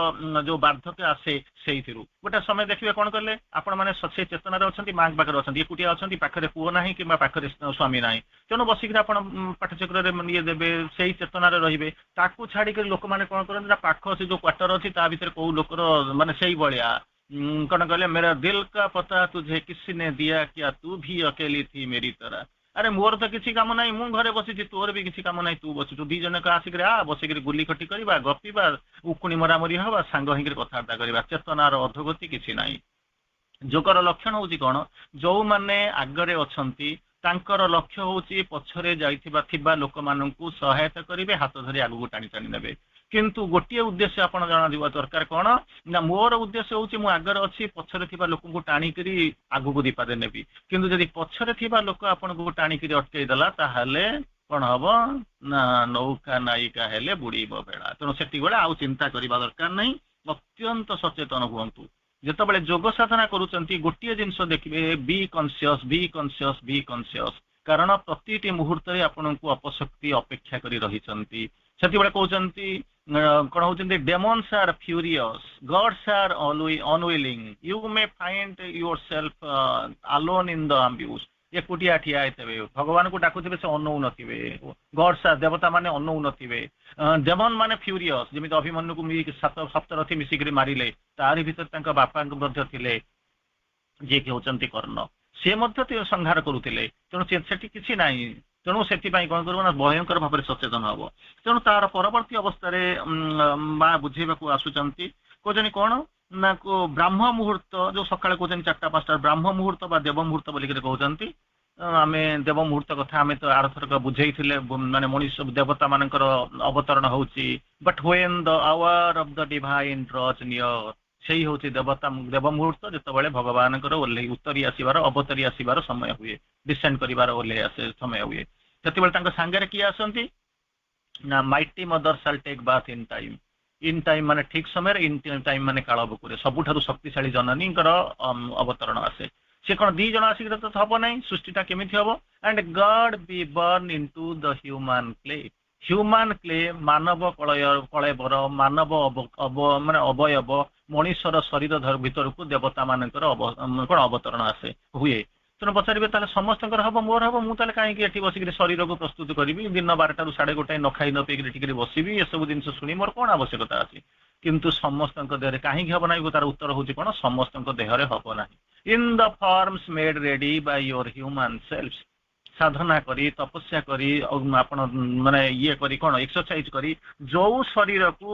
ଯୋଉ ବାର୍ଦ୍ଧକ୍ୟ ଆସେ ସେଇଥିରୁ ଗୋଟେ ସମୟ ଦେଖିବେ କଣ କଲେ ଆପଣ ମାନେ ସେ ଚେତନାରେ ଅଛନ୍ତି ମାଙ୍କ ପାଖରେ ଅଛନ୍ତି ଏକୁଟିଆ ଅଛନ୍ତି ପାଖରେ ପୁଅ ନାହିଁ କିମ୍ବା ପାଖରେ ସ୍ୱାମୀ ନାହିଁ ତେଣୁ ବସିକିରି ଆପଣ ପାଠଚକ୍ରରେ ଇଏ ଦେବେ ସେଇ ଚେତନାରେ ରହିବେ ତାକୁ ଛାଡିକରି ଲୋକମାନେ କଣ କରନ୍ତି ନା ପାଖ ସେ ଯୋଉ କ୍ୱାର୍ଟର ଅଛି ତା ଭିତରେ କୋଉ ଲୋକର ମାନେ ସେଇ ଭଳିଆ କଣ କହିଲେ मेरा दिल का पता तुझे किसी ने दिया क्या तू भी अकेली थी मेरी तरह। ଆରେ ମୋର ତ କିଛି କାମ ନାହିଁ ମୁଁ ଘରେ ବସିଛି ତୋର ବି କିଛି କାମ ନାହିଁ ତୁ ବସିଛୁ ଦି ଜଣକ ଆସିକରି ବସିକରି ଗୁଲି ଖଟି କରିବା ଗପିବା ଉକୁଣି ମରାମରି ହବା ସାଙ୍ଗ ହେଇକିରି କଥାବାର୍ତ୍ତା କରିବା ଚେତନାର ଅଧୋଗତି କିଛି ନାହିଁ। ଯୋଗର ଲକ୍ଷଣ ହଉଛି କଣ ଯୋଉମାନେ ଆଗରେ ଅଛନ୍ତି ତାଙ୍କର ଲକ୍ଷ୍ୟ ହଉଛି ପଛରେ ଥିବା ଲୋକମାନଙ୍କୁ ସହାୟତା କରିବେ ହାତ ଧରି ଆଗକୁ ଟାଣି ଟାଣି ନେବେ କିନ୍ତୁ ଗୋଟିଏ ଉଦ୍ଦେଶ୍ୟ ଆପଣ ଜଣାଯିବା ଦରକାର କଣ ନା ମୋର ଉଦ୍ଦେଶ୍ୟ ହଉଛି ମୁଁ ଆଗରେ ଅଛି ପଛରେ ଥିବା ଲୋକଙ୍କୁ ଟାଣିକରି ଆଗକୁ ଦିପାଦେ ନେବି କିନ୍ତୁ ଯଦି ପଛରେ ଥିବା ଲୋକ ଆପଣଙ୍କୁ ଟାଣିକରି ଅଟକେଇ ଦେଲା ତାହେଲେ କଣ ହବ ନା ନୌକା ନାୟିକା ହେଲେ ବୁଡିବ ବେଳା। ତେଣୁ ସେତିକିବେଳେ ଆଉ ଚିନ୍ତା କରିବା ଦରକାର ନାହିଁ ଅତ୍ୟନ୍ତ ସଚେତନ ହୁଅନ୍ତୁ। ଯେତେବେଳେ ଯୋଗ ସାଧନା କରୁଛନ୍ତି ଗୋଟିଏ ଜିନିଷ ଦେଖିବେ ବି କନସିୟସ୍ କାରଣ ପ୍ରତିଟି ମୁହୂର୍ତ୍ତରେ ଆପଣଙ୍କୁ ଅପଶକ୍ତି ଅପେକ୍ଷା କରି ରହିଛନ୍ତି। ସେତେବେଳେ କହୁଛନ୍ତି କଣ ହଉଛନ୍ତି demons are furious gods are unwilling you may find yourself alone in the ambush. ଏକୁଟିଆ ଠିଆ ହେଇଥିବେ ଭଗବାନଙ୍କୁ ଡାକୁଥିବେ ସେ ଅନଉନଥିବେ ଗଡ୍ସ ଦେବତା ମାନେ ଅନଉନଥିବେ ଡେମନ୍ ମାନେ ଫ୍ୟୁରିୟସ୍ ଯେମିତି ଅଭିମନ୍ୟୁକୁ ସପ୍ତରଥୀ ମିଶିକରି ମାରିଲେ ତାରି ଭିତରେ ତାଙ୍କ ବାପାଙ୍କୁ ମଧ୍ୟ ଥିଲେ ଯିଏକି ହଉଛନ୍ତି କର୍ଣ୍ଣ ସେ ମଧ୍ୟ ସଂହାର କରୁଥିଲେ ତେଣୁ ସେଠି କିଛି ନାହିଁ ତେଣୁ ସେଥିପାଇଁ କଣ କରିବ ନା ଭୟଙ୍କର ଭାବରେ ସଚେତନ ହବ। ତେଣୁ ତାର ପରବର୍ତ୍ତୀ ଅବସ୍ଥାରେ ମା ବୁଝେଇବାକୁ ଆସୁଛନ୍ତି କହୁଛନ୍ତି କଣ ନା ବ୍ରାହ୍ମ ମୁହୂର୍ତ୍ତ ଯୋଉ ସକାଳେ କହୁଛନ୍ତି 4ଟା 5ଟା ବ୍ରାହ୍ମ ମୁହୂର୍ତ୍ତ ବା ଦେବ ମୁହୂର୍ତ୍ତ ବୋଲିକରି କହୁଛନ୍ତି ଆମେ ଦେବ ମୁହୂର୍ତ୍ତ କଥା ଆମେ ତ ଆରଥରକ ବୁଝେଇଥିଲେ ମାନେ ମଣିଷ ଦେବତା ମାନଙ୍କର ଅବତରଣ ହଉଛି but when the hour of the divine draws near ସେଇ ହଉଛି ଦେବ ମୁହୂର୍ତ୍ତ ଯେତେବେଳେ ଭଗବାନଙ୍କର ଉତ୍ତରୀ ଆସିବାର ଅବତରୀ ଆସିବାର ସମୟ ହୁଏ ଡିସେଣ୍ଡ କରିବାର ଓହ୍ଲେଇ ଆସେ ସମୟ ହୁଏ ସେତେବେଳେ ତାଙ୍କ ସାଙ୍ଗରେ କିଏ ଆସନ୍ତି ନା ମାଇଟି ମଦର ସାଲ୍ ଟେକ୍ ବାଥ୍ ଇନ୍ ଟାଇମ୍ ମାନେ ଠିକ ସମୟରେ ଇନ୍ ଟାଇମ୍ ମାନେ କାଳ ବୁକୁରେ ସବୁଠାରୁ ଶକ୍ତିଶାଳୀ ଜନନୀଙ୍କର ଅବତରଣ ଆସେ। ସେ କଣ ଦି ଜଣ ଆସିକି ତ ହବ ନାହିଁ ସୃଷ୍ଟିଟା କେମିତି ହବ and God be born into the human clay ମାନବ କଳେବର ମାନବ ମାନେ ଅବୟବ ମଣିଷର ଶରୀର ଭିତରକୁ ଦେବତା ମାନଙ୍କର କଣ ଅବତରଣ ଆସେ ହୁଏ। ତେଣୁ ପଚାରିବେ ତାହେଲେ ସମସ୍ତଙ୍କର ହବ ମୋର ହବ ମୁଁ ତାହେଲେ କାହିଁକି ଏଠି ବସିକିରି ଶରୀରକୁ ପ୍ରସ୍ତୁତ କରିବି ଦିନ 12ଟାରୁ 1:30 ନ ଖାଇ ନ ପିଇକିରି ଟିକେ ବସିବି ଏସବୁ ଜିନିଷ ଶୁଣି ମୋର କଣ ଆବଶ୍ୟକତା ଅଛି। କିନ୍ତୁ ସମସ୍ତଙ୍କ ଦେହରେ କାହିଁକି ହବ ନାହିଁ ତାର ଉତ୍ତର ହଉଛି କଣ ସମସ୍ତଙ୍କ ଦେହରେ ହବ ନାହିଁ। In the forms made ready by your human self ସାଧନା କରି ତପସ୍ୟା କରି ଆପଣ ମାନେ ଇଏ କରି କଣ ଏକ୍ସରସାଇଜ କରି ଯୋଉ ଶରୀରକୁ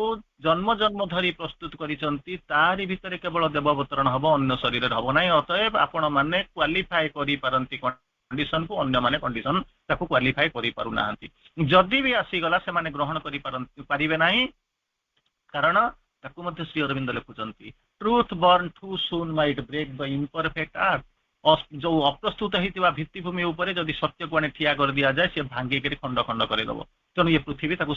ଜନ୍ମ ଜନ୍ମ ଧରି ପ୍ରସ୍ତୁତ କରିଛନ୍ତି ତାରି ଭିତରେ କେବଳ ଦେବ ଅବତରଣ ହବ ଅନ୍ୟ ଶରୀରରେ ହବ ନାହିଁ। ଅତଏବ ଆପଣ ମାନେ କ୍ୱାଲିଫାଏ କରିପାରନ୍ତି କଣ୍ଡିସନକୁ ଅନ୍ୟମାନେ କଣ୍ଡିସନ ତାକୁ କ୍ୱାଲିଫାଏ କରିପାରୁନାହାନ୍ତି। ଯଦି ବି ଆସିଗଲା ସେମାନେ ଗ୍ରହଣ କରିପାରିବେ ନାହିଁ କାରଣ ତାକୁ ମଧ୍ୟ ଶ୍ରୀ ଅରବିନ୍ଦ ଲେଖୁଛନ୍ତି ଟ୍ରୁଥ ବର୍ନ ଟୁ ସୁନ୍ ମାଇଟ୍ ବ୍ରେକ୍ ଦ ଇମ୍ପରଫେକ୍ଟ ଆର୍ଥ। ଯୋଉ ଅପ୍ରସ୍ତୁତ ହେଇଥିବା ଭିତ୍ତିଭୂମି ଉପରେ ଯଦି ସତ୍ୟକୁ ଆଣି ଠିଆ କରିଦିଆଯାଏ ସେ ଭାଙ୍ଗିକରି ଖଣ୍ଡ ଖଣ୍ଡ କରିଦେବ। ତେଣୁ ଏ ପୃଥିବୀ ତାକୁ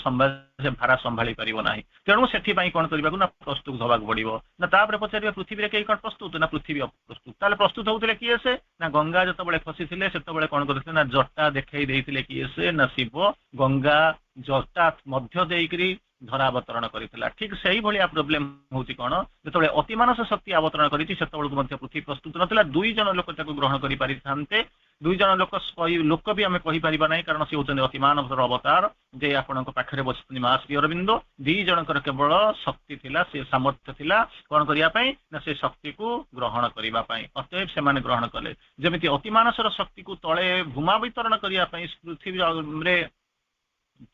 ଭାରା ସମ୍ଭାଳି ପାରିବ ନାହିଁ। ତେଣୁ ସେଥିପାଇଁ କଣ କରିବାକୁ ନା ପ୍ରସ୍ତୁତ ହବାକୁ ପଡିବ। ନା ତାପରେ ପଚାରିବା ପୃଥିବୀରେ କେହି କଣ ପ୍ରସ୍ତୁତ ନା ପୃଥିବୀ ଅପ୍ରସ୍ତୁତ। ତାହେଲେ ପ୍ରସ୍ତୁତ ହଉଥିଲେ କିଏ ସେ ନା ଗଙ୍ଗା ଯେତେବେଳେ ଖସିଥିଲେ ସେତେବେଳେ କଣ କରିଥିଲେ ନା ଜଟା ଦେଖେଇ ଦେଇଥିଲେ କିଏ ସେ ନା ଶିବ ଗଙ୍ଗା ଜଟା ମଧ୍ୟ ଦେଇକରି ଧରାବତରଣ କରିଥିଲା। ଠିକ ସେଇଭଳିଆ ପ୍ରୋବ୍ଲେମ ହଉଛି କଣ ଯେତେବେଳେ ଅତିମାନସ ଶକ୍ତି ଅବତରଣ କରିଛି ସେତେବେଳକୁ ମଧ୍ୟ ପୃଥିବୀ ପ୍ରସ୍ତୁତ ନଥିଲା। 2 ଜଣ ଲୋକ ତାକୁ ଗ୍ରହଣ କରିପାରିଥାନ୍ତେ 2 ଜଣ ଲୋକ ବି ଆମେ କହିପାରିବା ନାହିଁ କାରଣ ସେ ହଉଛନ୍ତି ଅତିମାନବର ଅବତାର ଯେ ଆପଣଙ୍କ ପାଖରେ ବସିଛନ୍ତି ମା ଶ୍ରୀ ଅରବିନ୍ଦ 2 ଜଣଙ୍କର କେବଳ ଶକ୍ତି ଥିଲା ସେ ସାମର୍ଥ୍ୟ ଥିଲା କଣ କରିବା ପାଇଁ ନା ସେ ଶକ୍ତିକୁ ଗ୍ରହଣ କରିବା ପାଇଁ। ଅତଏବ ସେମାନେ ଗ୍ରହଣ କଲେ ଯେମିତି ଅତିମାନସର ଶକ୍ତିକୁ ତଳେ ଭୂମା ବିତରଣ କରିବା ପାଇଁ ପୃଥିବୀରେ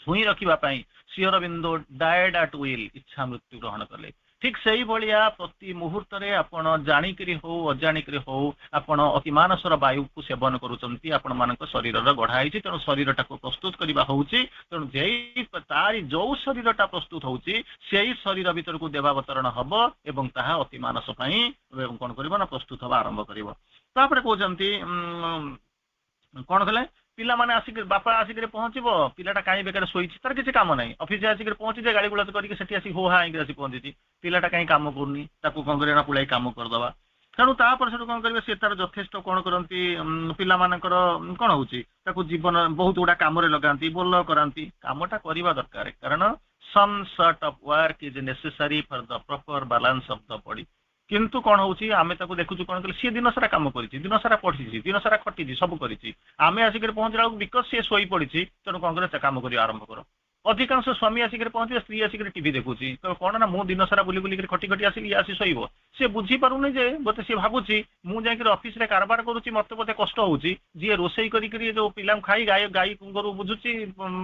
ଛୁଇଁ ରଖିବା ପାଇଁ Shri Aurobindo died at will ଇଚ୍ଛା ମୃତ୍ୟୁ ଗ୍ରହଣ କଲେ। ଠିକ ସେଇଭଳିଆ ପ୍ରତି ମୁହୂର୍ତ୍ତରେ ଆପଣ ଜାଣିକିରି ହଉ ଅଜାଣିକିରି ହଉ ଆପଣ ଅତିମାନସର ବାୟୁକୁ ସେବନ କରୁଛନ୍ତି ଆପଣ ମାନଙ୍କ ଶରୀରର ଗଢା ହେଇଛି। ତେଣୁ ଶରୀରଟାକୁ ପ୍ରସ୍ତୁତ କରିବା ହଉଛି ତେଣୁ ତାରି ଯୋଉ ଶରୀରଟା ପ୍ରସ୍ତୁତ ହଉଛି ସେଇ ଶରୀର ଭିତରକୁ ଦେବାବତରଣ ହବ ଏବଂ ତାହା ଅତିମାନସ ପାଇଁ ଏବଂ କଣ କରିବ ନା ପ୍ରସ୍ତୁତ ହବା ଆରମ୍ଭ କରିବ। ତାପରେ କହୁଛନ୍ତି କଣ କଲେ ପିଲାମାନେ ଆସିକି ବାପା ଆସିକି ପହଞ୍ଚିବ ପିଲାଟା କାହିଁ ବେକାର ଶୋଇଛି ତାର କିଛି କାମ ନାହିଁ ଅଫିସରେ ଆସିକି ପହଞ୍ଚିছে ଗାଳି ଗୁଳାଜ କରିକି ସେଠି ଆସି ହୋ ହା ହେଇକି ଆସି ପହଞ୍ଚିଛି ପିଲାଟା କାହିଁ କାମ କରୁନି ତାକୁ କଣ କରିବା ନା ପୁଳାଇ କାମ କରିଦବା। ତେଣୁ ତାପରେ ସେଠୁ କଣ କରିବେ ସେ ତାର ଯଥେଷ୍ଟ କଣ କରନ୍ତି ପିଲାମାନଙ୍କର କଣ ହଉଛି ତାକୁ ଜୀବନ ବହୁତ ଗୁଡା କାମରେ ଲଗାନ୍ତି ବୋଲ କରାନ୍ତି କାମଟା କରିବା ଦରକାର କାରଣ some sort of work is necessary for the proper balance of the body କିନ୍ତୁ କଣ ହଉଛି ଆମେ ତାକୁ ଦେଖୁଛୁ କଣ କହିଲେ ସିଏ ଦିନ ସାରା କାମ କରିଛି ଦିନ ସାରା ପଢିଛି ଦିନ ସାରା ଖଟିଛି ସବୁ କରିଛି ଆମେ ଆସିକି ପହଞ୍ଚିଲା ବେଳକୁ ବିକଜ ସିଏ ଶୋଇ ପଡିଛି ତେଣୁ କଣ କରେ କାମ କରିବା ଆରମ୍ଭ କର ଅଧିକାଂଶ ସ୍ୱାମୀ ଆସିକି ପହଞ୍ଚିବେ ସ୍ତ୍ରୀ ଆସିକି ଟିଭି ଦେଖୁଛି କଣ ନା ମୁଁ ଦିନ ସାରା ବୁଲି ବୁଲିକି ଖଟି ଖଟି ଆସିକି ଇଏ ଆସି ଶୋଇବ ସେ ବୁଝିପାରୁନି ଯେ ବୋଧେ ସିଏ ଭାବୁଛି ମୁଁ ଯାଇକି ଅଫିସରେ କାରବାର କରୁଛି ମତେ ବୋଧେ କଷ୍ଟ ହଉଛି ଯିଏ ରୋଷେଇ କରିକି ଯୋଉ ପିଲାଙ୍କୁ ଖାଇ ଗାଈ ଗୋରୁ ବୁଝୁଛି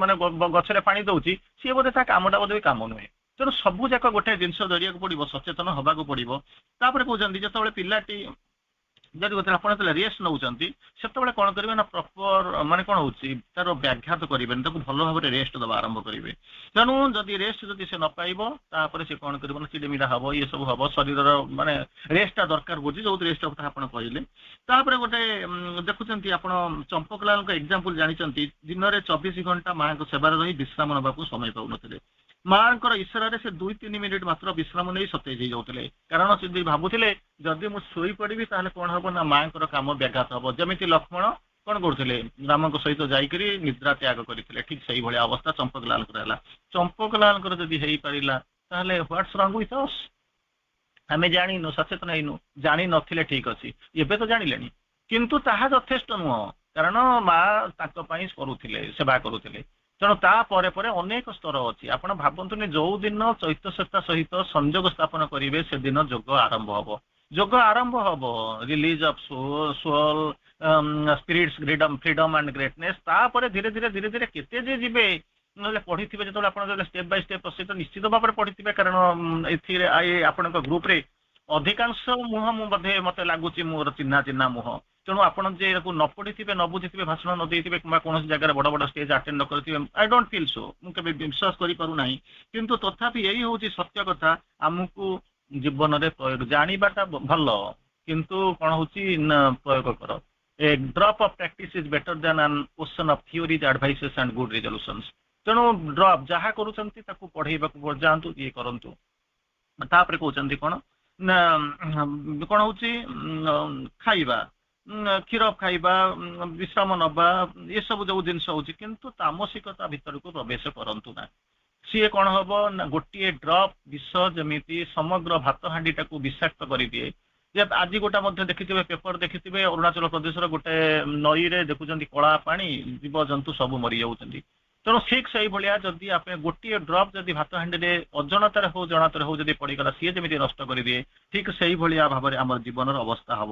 ମାନେ ଗଛରେ ପାଣି ଦଉଛି ସିଏ ବୋଧେ ତା କାମଟା ବୋଧେ କାମ ନୁହେଁ ତେଣୁ ସବୁ ଯାକ ଗୋଟେ ଜିନିଷ ଧରିବାକୁ ପଡିବ ସଚେତନ ହବାକୁ ପଡିବ ତାପରେ କହୁଛନ୍ତି ଯେତେବେଳେ ପିଲାଟି ଯଦି ଆପଣ ଯେତେବେଳେ ରେଷ୍ଟ ନେଉଛନ୍ତି ସେତେବେଳେ କଣ କରିବେ ନା ପ୍ରପର ମାନେ କଣ ହଉଛି ତାର ବ୍ୟାଘାତ କରିବେନି ତାକୁ ଭଲ ଭାବରେ ରେଷ୍ଟ ଦେବା ଆରମ୍ଭ କରିବେ ତେଣୁ ଯଦି ରେଷ୍ଟ ଯଦି ସେ ନ ପାଇବ ତାପରେ ସେ କଣ କରିବ ନା ଚିଡିମିଡା ହବ ଇଏ ସବୁ ହବ ଶରୀରର ମାନେ ରେଷ୍ଟଟା ଦରକାର ବୁଝି ଯୋଉ ରେଷ୍ଟ କଥା ଆପଣ କହିଲେ ତାପରେ ଗୋଟେ ଦେଖୁଛନ୍ତି ଆପଣ ଚମ୍ପକଲାଲଙ୍କ ଏକ୍ଜାମ୍ପଲ ଜାଣିଛନ୍ତି ଦିନରେ 24 ଘଣ୍ଟା ମାଙ୍କ ସେବାରେ ରହି ବିଶ୍ରାମ ନେବାକୁ ସମୟ ପାଉନଥିଲେ ମାଙ୍କର ଇଶାରାରେ ସେ 2-3 ମିନିଟ ମାତ୍ର ବିଶ୍ରାମ ନେଇ ସତେଜ ହେଇଯାଉଥିଲେ କାରଣ ସେ ଭାବୁଥିଲେ ଯଦି ମୁଁ ଶୋଇ ପଡିବି ତାହେଲେ କଣ ହବ ନା ମାଙ୍କର କାମ ବ୍ୟାଘାତ ହବ ଯେମିତି ଲକ୍ଷ୍ମଣ କଣ କରୁଥିଲେ ରାମଙ୍କ ସହିତ ଯାଇକରି ନିଦ୍ରା ତ୍ୟାଗ କରିଥିଲେ ଠିକ ସେଇଭଳିଆ ଅବସ୍ଥା ଚମ୍ପକଲାଲଙ୍କର ହେଲା ଚମ୍ପକଲାଲଙ୍କର ଯଦି ହେଇପାରିଲା ତାହେଲେ ହ୍ୱାଟ୍ସ ରଙ୍ଗ ୱିଥ୍ ଅସ୍ ଆମେ ଜାଣିନୁ ସଚେତନ ହେଇନୁ ଜାଣି ନଥିଲେ ଠିକ ଅଛି ଏବେ ତ ଜାଣିଲେଣି କିନ୍ତୁ ତାହା ଯଥେଷ୍ଟ ନୁହଁ କାରଣ ମା ତାଙ୍କ ପାଇଁ କରୁଥିଲେ ସେବା କରୁଥିଲେ ତେଣୁ ତାପରେ ପରେ ଅନେକ ସ୍ତର ଅଛି ଆପଣ ଭାବନ୍ତୁନି ଯୋଉ ଦିନ ଚୈତନ୍ୟତା ସହିତ ସଂଯୋଗ ସ୍ଥାପନ କରିବେ ସେଦିନ ଯୋଗ ଆରମ୍ଭ ହବ ଯୋଗ ଆରମ୍ଭ ହବ ରିଲିଜ ଅଫ ସୋଲ ସ୍ପିରିଟ୍ସ ଫ୍ରିଡମ ଆଣ୍ଡ ଗ୍ରେଟନେସ ତାପରେ ଧୀରେ ଧୀରେ ଧୀରେ ଧୀରେ କେତେ ଯେ ଯିବେ ନହେଲେ ପଢିଥିବେ ଯେତେବେଳେ ଆପଣ ଷ୍ଟେପ ବାଇ ଷ୍ଟେପ ସହିତ ନିଶ୍ଚିତ ଭାବରେ ପଢିଥିବେ କାରଣ ଏଥିରେ ଆପଣଙ୍କ ଗ୍ରୁପରେ ଅଧିକାଂଶ ମୁହଁ ମୁଁ ବୋଧେ ମତେ ଲାଗୁଛି ମୋର ଚିହ୍ନା ଚିହ୍ନା ମୁହଁ ତେଣୁ ଆପଣ ଯେ ଏହାକୁ ନ ପଢିଥିବେ ନ ବୁଝିଥିବେ ଭାଷଣ ନ ଦେଇଥିବେ କିମ୍ବା କୌଣସି ଜାଗାରେ ବଡ ବଡ ଷ୍ଟେଜ ଆଟେଣ୍ଡ ନ କରିଥିବେ ଆଇ ଡୋଣ୍ଟ ଫିଲ୍ ସୋ ମୁଁ କେବେ ବିଶ୍ୱାସ କରିପାରୁନାହିଁ କିନ୍ତୁ ତଥାପି ଏଇ ହଉଛି ସତ୍ୟ କଥା ଆମକୁ ଜୀବନରେ ପ୍ରୟୋଗ ଜାଣିବାଟା ଭଲ କିନ୍ତୁ କଣ ହଉଛି ପ୍ରୟୋଗ କର a drop of practice is better than an ocean of theories advices and good resolutions ତେଣୁ ଡ୍ରପ୍ ଯାହା କରୁଛନ୍ତି ତାକୁ ପଢେଇବାକୁ ଯାଆନ୍ତୁ ଇଏ କରନ୍ତୁ ତାପରେ କହୁଛନ୍ତି କଣ ନା କଣ ହଉଛି ଖାଇବା କ୍ଷୀର ଖାଇବା ବିଶ୍ରାମ ନବା ଏସବୁ ଯୋଉ ଜିନିଷ ହଉଛି କିନ୍ତୁ ତାମସିକତା ଭିତରକୁ ପ୍ରବେଶ କରନ୍ତୁ ନା ସିଏ କଣ ହବ ନା ଗୋଟିଏ ଡ୍ରପ୍ ବିଷ ଯେମିତି ସମଗ୍ର ଭାତ ହାଣ୍ଡିଟାକୁ ବିଷାକ୍ତ କରିଦିଏ ଯେ ଆଜି ଗୋଟେ ମଧ୍ୟ ଦେଖିଥିବେ ପେପର ଦେଖିଥିବେ ଅରୁଣାଚଳ ପ୍ରଦେଶର ଗୋଟେ ନଈରେ ଦେଖୁଛନ୍ତି କଳା ପାଣି ଜୀବଜନ୍ତୁ ସବୁ ମରିଯାଉଛନ୍ତି ତେଣୁ ଠିକ ସେଇଭଳିଆ ଯଦି ଆପଣ ଗୋଟିଏ ଡ୍ରପ୍ ଯଦି ଭାତ ହାଣ୍ଡିରେ ଅଜଣତାରେ ହଉ ଜଣାତରେ ହଉ ଯଦି ପଡିଗଲା ସିଏ ଯେମିତି ନଷ୍ଟ କରିଦିଏ ଠିକ ସେଇଭଳିଆ ଭାବରେ ଆମର ଜୀବନର ଅବସ୍ଥା ହବ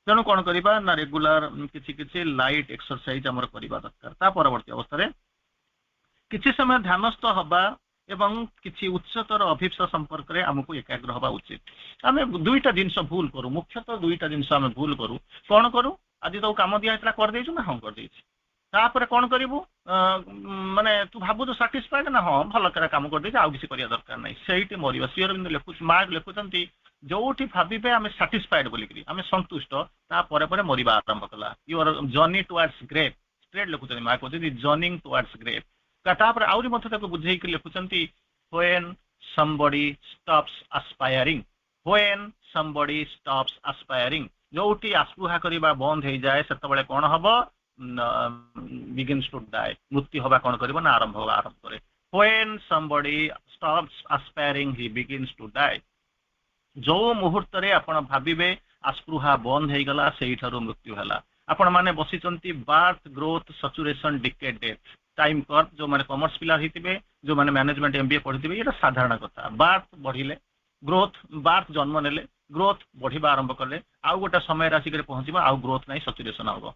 ତେଣୁ କଣ କରିବା ନା ରେଗୁଲାର କିଛି କିଛି ଲାଇଟ୍ ଏକ୍ସରସାଇଜ ଆମର କରିବା ଦରକାର ତା ପରବର୍ତ୍ତୀ ଅବସ୍ଥାରେ କିଛି ସମୟ ଧ୍ୟାନସ୍ଥ ହବା ଏବଂ କିଛି ଉଚ୍ଚତର ଅଭିପ୍ସା ସମ୍ପର୍କରେ ଆମକୁ ଏକାଗ୍ର ହବା ଉଚିତ ଆମେ ଦୁଇଟା ଜିନିଷ ଭୁଲ କରୁ ମୁଖ୍ୟତଃ ଦୁଇଟା ଜିନିଷ ଆମେ ଭୁଲ କରୁ କଣ କରୁ ଆଜି ଯୋଉ କାମ ଦିଆ ହେଇଥିଲା କରିଦେଇଛୁ ନା ହଁ କରିଦେଇଛି ତାପରେ କଣ କରିବୁ ମାନେ ତୁ ଭାବୁଛୁ ସାଟିସ୍ଫାଏଡ ନା ହଁ ଭଲ କାମ କରିଦେଇଛି ଆଉ କିଛି କରିବା ଦରକାର ନାହିଁ ସେଇଠି ମରିବ ଶ୍ରୀ ଅରବିନ୍ଦ ମାର୍କ ଲେଖୁଛନ୍ତି ଯୋଉଠି ଭାବିବେ ଆମେ ସାଟିସ୍ଫାଏଡ ବୋଲିକିରି ଆମେ ସନ୍ତୁଷ୍ଟ ତାପରେ ପରେ ମରିବା ଆରମ୍ଭ କଲା your journey towards grave straight ଲେଖୁଛନ୍ତି ମାର୍କ କହୁଛନ୍ତି ଜର୍ଣ୍ଣିଂ ଟୁୱାର୍ଡସ ଗ୍ରେଭ୍ ତାପରେ ଆହୁରି ମଧ୍ୟ ତାକୁ ବୁଝେଇକି ଲେଖୁଛନ୍ତି when somebody stops aspiring when somebody stops aspiring ଯୋଉଠି ଆସ୍ପୃହା କରିବା ବନ୍ଦ ହେଇଯାଏ ସେତେବେଳେ କଣ ହବ begins to die ମୃତ୍ୟୁ ହବା କଣ କରିବ ନା ଆରମ୍ଭ ହବା ଆରମ୍ଭ କରେ when somebody stops aspiring he begins to die ଯୋଉ ମୁହୂର୍ତ୍ତରେ ଆପଣ ଭାବିବେ ଆସ୍ପୃହା ବନ୍ଦ ହେଇଗଲା ସେଇଠାରୁ ମୃତ୍ୟୁ ହେଲା ଆପଣ ମାନେ ବସିଛନ୍ତି birth growth saturation decay death time curve जो माने कॉमर्स पिला होइतिबे जो माने मैनेजमेंट एमबीए पढितिबे एटा साधारण कथा बार्थ बढ़िले ग्रोथ बार्थ जन्म नेले ग्रोथ बढ़िबा आरंभ करले आउ गोटा समय राशि करे पहुंचीबा आउ ग्रोथ नाही सचुरेशन होबो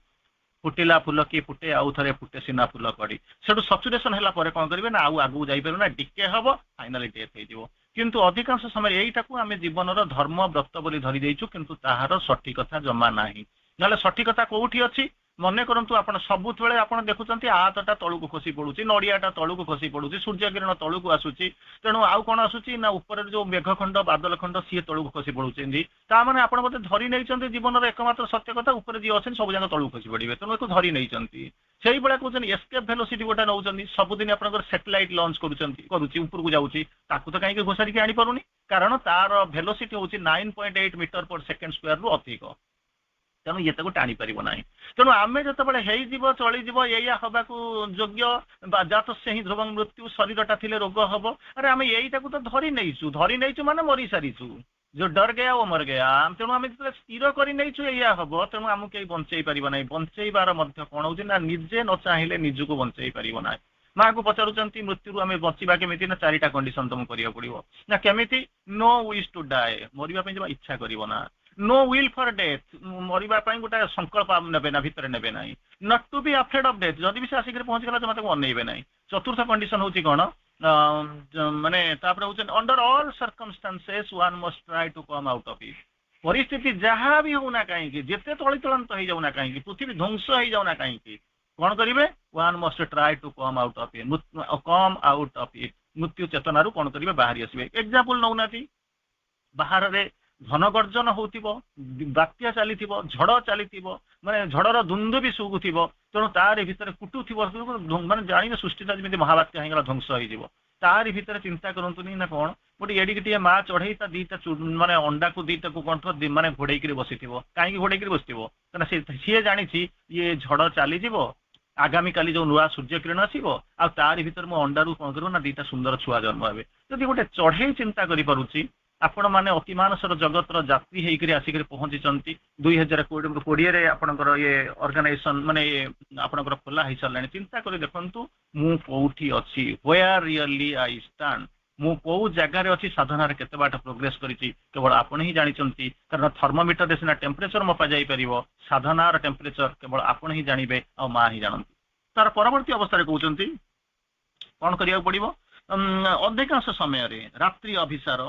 फुटिला फुल की फुटे आउ थरे फुटे सिना फुल कड़ी सेटु सचुरेशन हला परे कोन करबे ना आउ आगु जाई परु ना डिके हबो फाइनली डेथ हे दिबो किंतु अधिकांश समय एइटाकू आमे जीवनर धर्म व्रत बोली धरि देइछु किंतु ताहार सठिकता जमा नाही नले सठिकता कोउठी अछि ମନେ କରନ୍ତୁ ଆପଣ ସବୁବେଳେ ଆପଣ ଦେଖୁଛନ୍ତି ହାତଟା ତଳକୁ ଖସି ପଡୁଛି, ନଡିଆଟା ତଳକୁ ଖସି ପଡୁଛି, ସୂର୍ଯ୍ୟ କିରଣ ତଳକୁ ଆସୁଛି, ତେଣୁ ଆଉ କଣ ଆସୁଛି ନା ଉପରେ ଯୋଉ ମେଘ ଖଣ୍ଡ ବାଦଲ ଖଣ୍ଡ ସିଏ ତଳକୁ ଖସି ପଡୁଛନ୍ତି। ତାମାନେ ଆପଣ ବୋଧେ ଧରି ନେଇଛନ୍ତି ଜୀବନର એકમાત્ર ସତ୍ୟ କଥା, ଉପରେ ଯିଏ ଅଛନ୍ତି ସବୁ ଯାକ ତଳକୁ ଖସି ପଡିବେ, ତେଣୁ ଏକୁ ଧରି ନେଇଛନ୍ତି। ସେଇଭଳିଆ କହୁଛନ୍ତି ଏସ୍କେପ୍ ଭେଲୋସିଟି ଗୋଟେ ନେଉଛନ୍ତି, ସବୁଦିନ ଆପଣଙ୍କର ସାଟେଲାଇଟ ଲଞ୍ଚ କରୁଛି ଉପରକୁ ଯାଉଛି, ତାକୁ ତ କାହିଁକି ଘୋଷାରିକି ଆଣିପାରୁନି, କାରଣ ତାର ଭେଲୋସିଟି ହଉଛି 9.8 ମିଟର ପର ସେକେଣ୍ଡ ସ୍କୋୟାର ରୁ ଅଧିକ, ତେଣୁ ଇଏ ତାକୁ ଟାଣି ପାରିବ ନାହିଁ। ତେଣୁ ଆମେ ଯେତେବେଳେ ହେଇଯିବ ଚଳିଯିବ ଏଇଆ ହବାକୁ ଯୋଗ୍ୟ ବା ଜାତସ୍ୟ ହିଁ ଧ୍ରୁବଂ ମୃତ୍ୟୁ, ଶରୀରଟା ଥିଲେ ରୋଗ ହବ, ଆରେ ଆମେ ଏଇଟାକୁ ତ ଧରି ନେଇଛୁ ମାନେ ମରି ସାରିଛୁ, ଯୋଉ ଡର ଗୟା ଓ ମର ଗୟା। ତେଣୁ ଆମେ ଯେତେବେଳେ ସ୍ଥିର କରି ନେଇଛୁ ଏଇଆ ହବ, ତେଣୁ ଆମକୁ କେହି ବଞ୍ଚେଇ ପାରିବ ନାହିଁ। ବଞ୍ଚେଇବାର ମଧ୍ୟ କଣ ହଉଛି ନା ନିଜେ ନ ଚାହିଁଲେ ନିଜକୁ ବଞ୍ଚେଇ ପାରିବ ନାହିଁ। ମାକୁ ପଚାରୁଛନ୍ତି ମୃତ୍ୟୁରୁ ଆମେ ବଞ୍ଚିବା କେମିତି, ନା 4ଟା କଣ୍ଡିସନ ତମକୁ କରିବାକୁ ପଡିବ। ନା କେମିତି? ନୋ ୱିଶ୍ ଟୁ ଡାଏ, ମରିବା ପାଇଁ ଜମା ଇଚ୍ଛା କରିବ ନା। नो विल फॉर डेथ, मरिबा ପାଇଁ ଗୋଟେ ସଂକଳ୍ପ ନେବେ ନା, ଭିତରେ ନେବେ ନାହିଁ। Not to be afraid of death, ଯଦି ବି ସେ ଆସିକି ପହଞ୍ଚିଗଲା ଜମା ତାକୁ ଅନେଇବେ ନାହିଁ। ଚତୁର୍ଥ କଣ୍ଡିସନ ହଉଛି କଣ, ମାନେ ତାପରେ ହଉଛି under all circumstances one must try to come out of it. ପରିସ୍ଥିତି ଯାହା ବି ହଉନା କାହିଁକି, ଯେତେ ତଳିତଳାନ୍ତ ହେଇଯାଉନା କାହିଁକି, ପୃଥିବୀ ଧ୍ୱଂସ ହେଇଯାଉନା କାହିଁକି, କଣ କରିବେ? One must try to come out of it, come out of it, ମୃତ୍ୟୁ ଚେତନାରୁ କଣ କରିବେ? ବାହାରି ଆସିବେ। ଏକ୍ସାମ୍ପଲ ନଉନାହାନ୍ତି, ବାହାରରେ ଘନ ଗର୍ଜନ ହଉଥିବ, ବାତ୍ୟା ଚାଲିଥିବ, ଝଡ଼ ଚାଲିଥିବ, ମାନେ ଝଡ଼ର ଦୁନ୍ଦୁ ବି ଶୁଭୁଥିବ, ତେଣୁ ତାରି ଭିତରେ କୁଟୁଥିବ, ମାନେ ଜାଣିବେ ସୃଷ୍ଟିଟା ଯେମିତି ମହାବାତ୍ୟା ହେଇଗଲା, ଧ୍ୱଂସ ହେଇଯିବ। ତାରି ଭିତରେ ଚିନ୍ତା କରନ୍ତୁନି ନା କଣ, ଗୋଟେ ଏଡ଼ିକି ଟିଏ ମା ଚଢ଼େଇ ତା ଦିଟା ମାନେ ଅଣ୍ଡାକୁ ଦିଟାକୁ କଣ ମାନେ ଘୋଡେଇକିରି ବସିଥିବ। କାହିଁକି ଘୋଡେଇକିରି ବସିଥିବ? କାରଣ ସିଏ ଜାଣିଛି ଇଏ ଝଡ଼ ଚାଲିଯିବ, ଆଗାମୀ କାଲି ଯୋଉ ନୂଆ ସୂର୍ଯ୍ୟ କିରଣ ଆସିବ, ଆଉ ତାରି ଭିତରେ ମୋ ଅଣ୍ଡାରୁ କଣ କରିବ ନା ଦିଟା ସୁନ୍ଦର ଛୁଆ ଜନ୍ମ ହେବେ। ଯଦି ଗୋଟେ ଚଢ଼େଇ ଚିନ୍ତା କରିପାରୁଛି, ଆପଣ ମାନେ ଅତିମାନସର ଜଗତର ଯାତ୍ରୀ ହେଇକରି ଆସିକରି ପହଞ୍ଚିଛନ୍ତି 2020ରେ ଆପଣଙ୍କର ଇଏ ଅର୍ଗାନାଇଜେସନ ମାନେ ଆପଣଙ୍କର ଖୋଲା ହେଇସାରିଲାଣି। ଚିନ୍ତା କରି ଦେଖନ୍ତୁ ମୁଁ କୋଉଠି ଅଛି, ହ୍ୱେୟାର ରିଅଲି ଆଇ ଷ୍ଟାଣ୍ଡ, ମୁଁ କୋଉ ଜାଗାରେ ଅଛି, ସାଧନାରେ କେତେ ବାଟ ପ୍ରୋଗ୍ରେସ କରିଛି କେବଳ ଆପଣ ହିଁ ଜାଣିଛନ୍ତି। କାରଣ ଥର୍ମୋମିଟରରେ ସିନା ଟେମ୍ପରେଚର ମପା ଯାଇପାରିବ, ସାଧନାର ଟେମ୍ପରେଚର କେବଳ ଆପଣ ହିଁ ଜାଣିବେ, ଆଉ ମା ହିଁ ଜାଣନ୍ତି। ତାର ପରବର୍ତ୍ତୀ ଅବସ୍ଥାରେ କହୁଛନ୍ତି କଣ କରିବାକୁ ପଡିବ, ଅଧିକାଂଶ ସମୟରେ ରାତ୍ରି ଅଭିସାର,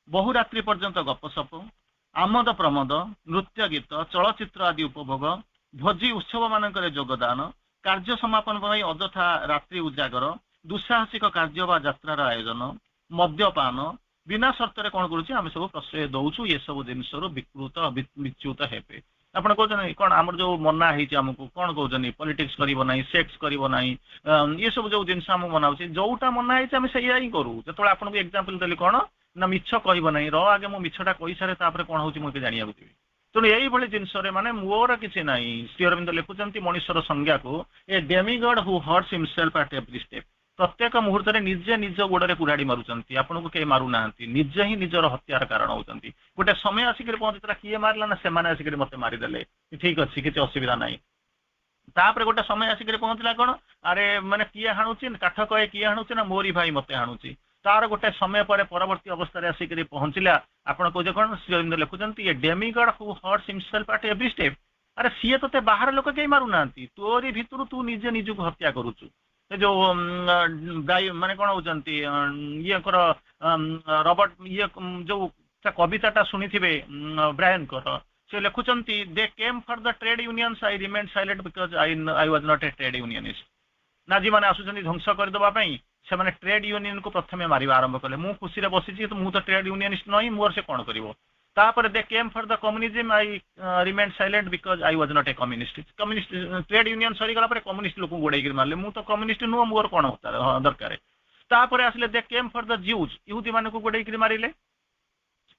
ବହୁ ରାତ୍ରି ପର୍ଯ୍ୟନ୍ତ ଗପସପ, ଆମୋଦ ପ୍ରମୋଦ, ନୃତ୍ୟ ଗୀତ, ଚଳଚ୍ଚିତ୍ର ଆଦି ଉପଭୋଗ, ଭୋଜି ଉତ୍ସବ ମାନଙ୍କରେ ଯୋଗଦାନ, କାର୍ଯ୍ୟ ସମାପନ ପାଇଁ ଅଯଥା ରାତ୍ରି ଉଜାଗର, ଦୁଃସାହସିକ କାର୍ଯ୍ୟ ବା ଯାତ୍ରାର ଆୟୋଜନ, ମଦ୍ୟପାନ, ବିନା ସର୍ତ୍ତରେ କଣ କରୁଛି ଆମେ ସବୁ ପ୍ରଶ୍ରୟ ଦଉଛୁ, ଏସବୁ ଜିନିଷରୁ ବିଚ୍ୟୁତ ହେବେ। ଆପଣ କହୁଛନ୍ତି କଣ ଆମର ଯୋଉ ମନା ହେଇଛି ଆମକୁ, କଣ କହୁଛନ୍ତି ପଲିଟିକ୍ସ କରିବ ନାହିଁ, ସେକ୍ସ କରିବ ନାହିଁ, ଏ ସବୁ ଯୋଉ ଜିନିଷ ଆମକୁ ମନା ହଉଛି, ଯୋଉଟା ମନା ହେଇଛି ଆମେ ସେଇଆ ହିଁ କରୁ। ଯେତେବେଳେ ଆପଣଙ୍କୁ ଏକ୍ସାମ୍ପଲ ଦେଲି କଣ ନା ମିଛ କହିବ ନାହିଁ, ଆଗେ ମୁଁ ମିଛଟା କହିସାରେ ତାପରେ କଣ ହଉଛି ମୁଁ ଜାଣିବାକୁ ଯିବି। ତେଣୁ ଏଇଭଳି ଜିନିଷରେ ମାନେ ମୋର କିଛି ନାହିଁ। ଶ୍ରୀ ଅରବିନ୍ଦ ଲେଖୁଛନ୍ତି ମଣିଷର ସଂଜ୍ଞାକୁ ଏ ଡେମିଗଡ୍ ହୁ ହର୍ଟସ୍ ହିମସେଲ୍ଫ ଆଟ୍ ଏଭ୍ରି ଷ୍ଟେପ୍, ପ୍ରତ୍ୟେକ ମୁହୂର୍ତ୍ତରେ ନିଜେ ନିଜ ଗୋଡରେ କୁରାଡି ମାରୁଛନ୍ତି, ଆପଣଙ୍କୁ କେହି ମାରୁନାହାନ୍ତି, ନିଜେ ହିଁ ନିଜର ହତ୍ୟାର କାରଣ ହଉଛନ୍ତି। ଗୋଟେ ସମୟ ଆସିକରି ପହଞ୍ଚିଥିଲା, କିଏ ମାରିଲା ନା ସେମାନେ ଆସିକରି ମତେ ମାରିଦେଲେ, ଠିକ ଅଛି କିଛି ଅସୁବିଧା ନାହିଁ। ତାପରେ ଗୋଟେ ସମୟ ଆସିକରି ପହଞ୍ଚିଲା କଣ, ଆରେ ମାନେ କିଏ ହାଣୁଛି, କାଠ କହେ କିଏ ହାଣୁଛି ନା ମୋରି ଭାଇ ମତେ ହାଣୁଛି। ତାର ଗୋଟେ ସମୟ ପରେ ପରବର୍ତ୍ତୀ ଅବସ୍ଥାରେ ଆସିକରି ପହଞ୍ଚିଲା, ଆପଣ କହୁଛ କଣ, ଶ୍ରୀ ଅରବିନ୍ଦ ଲେଖୁଛନ୍ତି ଏ ଡେମିଗଡ୍ ହୁ ହର୍ଟସ୍ ହିମସେଲ୍ଫ ଆଟ୍ ଏଭ୍ରି ଷ୍ଟେପ୍, ଆରେ ସିଏ ତତେ ବାହାର ଲୋକ କେହି ମାରୁନାହାନ୍ତି, ତୋରି ଭିତରୁ ତୁ ନିଜେ ନିଜକୁ ହତ୍ୟା କରୁଛୁ। ସେ ଯୋଉ ମାନେ କଣ ହଉଛନ୍ତି ଇଏଙ୍କର ରବର୍ଟ ଇଏ ଯୋଉ କବିତାଟା ଶୁଣିଥିବେ ବ୍ରାୟନଙ୍କର, ସେ ଲେଖୁଛନ୍ତି they came for the trade unions, I remained silent because I was not a trade unionist. Nazi ମାନେ ଆସୁଛନ୍ତି ଧ୍ୱଂସ କରିଦେବା ପାଇଁ, ସେମାନେ ଟ୍ରେଡ୍ ୟୁନିୟନକୁ ପ୍ରଥମେ ମାରିବା ଆରମ୍ଭ କଲେ। ମୁଁ ଖୁସିରେ ବସିଛି, ମୁଁ ତ ଟ୍ରେଡ୍ ୟୁନିୟନିଷ୍ଟ ନହିଁ, ମୋର ସେ କଣ କରିବ। ତାପରେ they came for the communism, I remained silent because I was not a communist. Communist trade union ସରିଗଲା ପରେ କମ୍ୟୁନିଷ୍ଟ ଲୋକଙ୍କୁ ଗୋଡେଇକିରି ମାରିଲେ, ମୁଁ ତ କମ୍ୟୁନିଷ୍ଟ ନୁହଁ, ମୋର କଣ ଦରକାର। ତାପରେ ଆସିଲେ ଦେ କେମ୍ ଫର୍ ଦ ଜିଉଜ୍, ଇହୁଦୀ ମାନଙ୍କୁ ଗୋଡେଇକିରି ମାରିଲେ,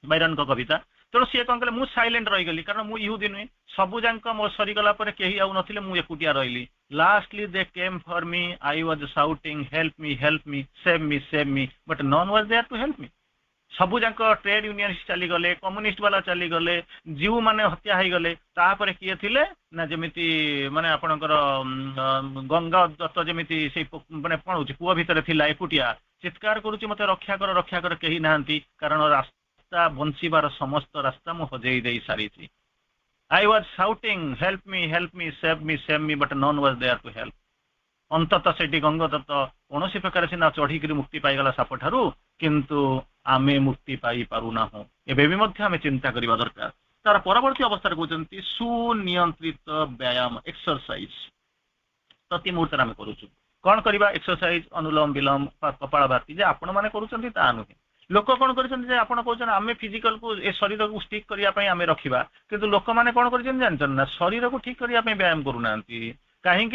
ବାଇରନଙ୍କ କବିତା। ତେଣୁ ସିଏ କଣ କଲେ, ମୁଁ ସାଇଲେଣ୍ଟ ରହିଗଲି କାରଣ ମୁଁ ଇହୁଦୀ ନୁହେଁ। ସବୁ ଯାକ ମୋ ସରିଗଲା ପରେ କେହି ଆଉ ନଥିଲେ, ମୁଁ ଏକୁଟିଆ ରହିଲି। ଲାଷ୍ଟଲି ଦେ came for me, I was shouting help me, save me, but none was there to help me. ସବୁ ଯାକ ଟ୍ରେଡ୍ ୟୁନିୟନିଷ୍ଟ ଚାଲିଗଲେ, କମ୍ୟୁନିଷ୍ଟ ବାଲା ଚାଲିଗଲେ, ଜିଉ ମାନେ ହତ୍ୟା ହେଇଗଲେ। ତାପରେ କିଏ ଥିଲେ ନା ଯେମିତି ମାନେ ଆପଣଙ୍କର ଗଙ୍ଗା ଦତ୍ତ ଯେମିତି ସେଇ ମାନେ କଣ ହଉଛି ପୁଅ ଭିତରେ ଥିଲା, ଏକୁଟିଆ ଚିତ୍କାର କରୁଛି ମତେ ରକ୍ଷା କର, କେହି ନାହାନ୍ତି, କାରଣ ରାସ୍ତା ବଞ୍ଚିବାର ସମସ୍ତ ରାସ୍ତା ମୁଁ ହଜେଇ ଦେଇ ସାରିଛି। I was shouting, help me, save me, but none was there to help. ଅନ୍ତତଃ ସେଠି ଗଙ୍ଗଦତ୍ତ କୌଣସି ପ୍ରକାର ସିନା ଚଢିକିରି ମୁକ୍ତି ପାଇଗଲା ସାପ ଠାରୁ, କିନ୍ତୁ ଆମେ ମୁକ୍ତି ପାଇ ପାରୁନାହୁଁ। ଏବେ ବି ମଧ୍ୟ ଆମେ ଚିନ୍ତା କରିବା ଦରକାର। तार परवर्ती अवस्था कहते सुनियंत्रित व्यायाम एक्सरसाइज प्रति मुहूर्त आम करूँ कौन करवा एक्सरसाइज अनुलोम विलोम कपालभाति जे आपण मैंने करुँच ता नुहे लोक कौन कर आम फिजिकल को ए शरीर को स्टिक करने आम रखा किंतु लोक मैंने कौन कर शरीर को ठीक करने व्यायाम करूना कहीं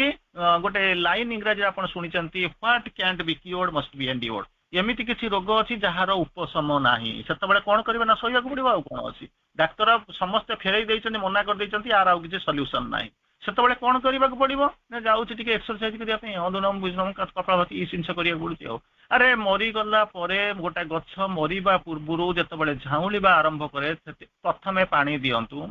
गोटे लाइन इंग्राजी आप शुणी what cantt be cured must be endured एमती किसी रोग अच्छी जार उपशम ना से कौन करना ना सहवाक पड़ो आ कौन अच्छी डाक्तर समस्ते फेरई मना कर यार आउ किसी सल्यूशन ना से कौन करने पड़ो ना जाऊँगी टी एक्सरसाइज करने अनुलोम विलोम कपालभाति ये जिन करा पड़े अरे मरीगला गोटे गछ मरवा पूर्व जो झाऊलिबा आरंभ करे प्रथमे पानी दिंतु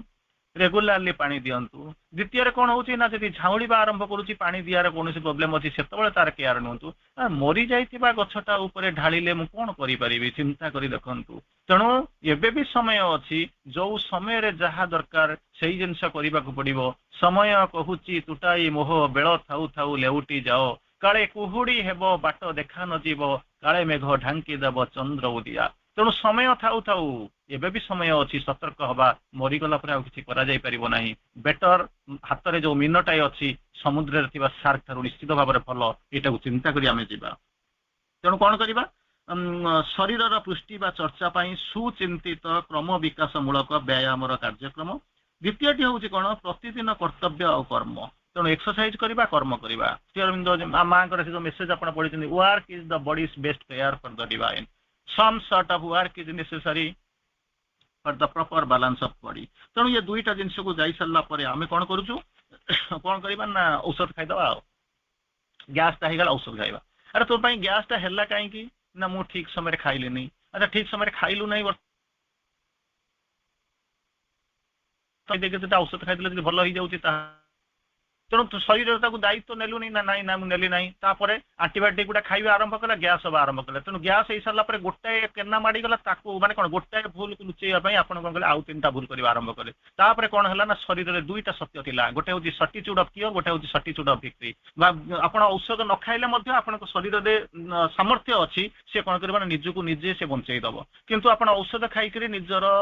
रेगुलारली पानी दिंतु द्वितीय कौन होची ना जब झाऊलिबा आरंभ करुच्ची पानी दियार कौन प्रोब्लेम अच्छी से तार केयर नियंतु मरी जाइतिबा गछटा ऊपर ढालिले मु कौन करि परिबि चिंता करी देखंतु तेणु एबे भी समय अच्छी जो समय रे जहा दरकार सेही जिनस करबा को पड़िबो समय कहूची तुटाई मोह बेଳ थाउ थाउ लेउटी जाओ काले कुहुड़ी हेबो बाट देखा न जीव काले मेघ ढांकी देव चंद्र उदिया तेणु समय थाउ थाउ एबे भी समय अच्छी सतर्क हवा मरीगला किसी करा बेटर हाथ में जो मीनटाई अच्छी समुद्र में सार्क ठार निश्चित भाव में भल यहाँ चिंता करी आमे जीवा तेणु कौन करवा शरीर पुष्टि बा चर्चा सुचिंतित क्रम विकास मूलक व्यायाम कार्यक्रम द्वितीयटी हूँ कौन प्रतिदिन कर्तव्य और कर्म तेणु एक्सरसाइज करवा कर्म करवा श्री अरविंद माँ जो मेसेज आप पढ़ी work is the body's best prayer for the divine some sort of work is necessary for the proper balance of body तेणु ये दुईटा जिनस को जाई सारा पर आम कौन करूँ कौन करवा ना औषध खाईदवा गैसटा होगा औषध खाइबा अरे तो गैसटा है कहीं ना मु ठीक समय खाइली अच्छा ठीक समय खाइलु नहीं औषध खाई भल हो जाऊँ तेणु शरीर दायित्व नेलुनी ना नाई ना नेली ना आंटीबायोटिक गुड़ा खाଇବା आरंभ कला गैस हवा आरंभ कला तेणु गैस हो सारा गोटाए केना माड़गला माने कौन गोटाए भूल को लुचेवाई आप कौन आउ 3टा भूल करवा आरंभ कले तापर कौन है ना शरीर में 2टा सत्य थिला गोटे हूँ सर्टिट्यूड ऑफ क्योर गोटे हूँ सर्टिट्यूड ऑफ विक्ट्री आप औषध न खाइले आप शरीर में सामर्थ्य अच्छी सी कौन कर निजक निजे से बंचईदब किंतु आप औषध खाई निजर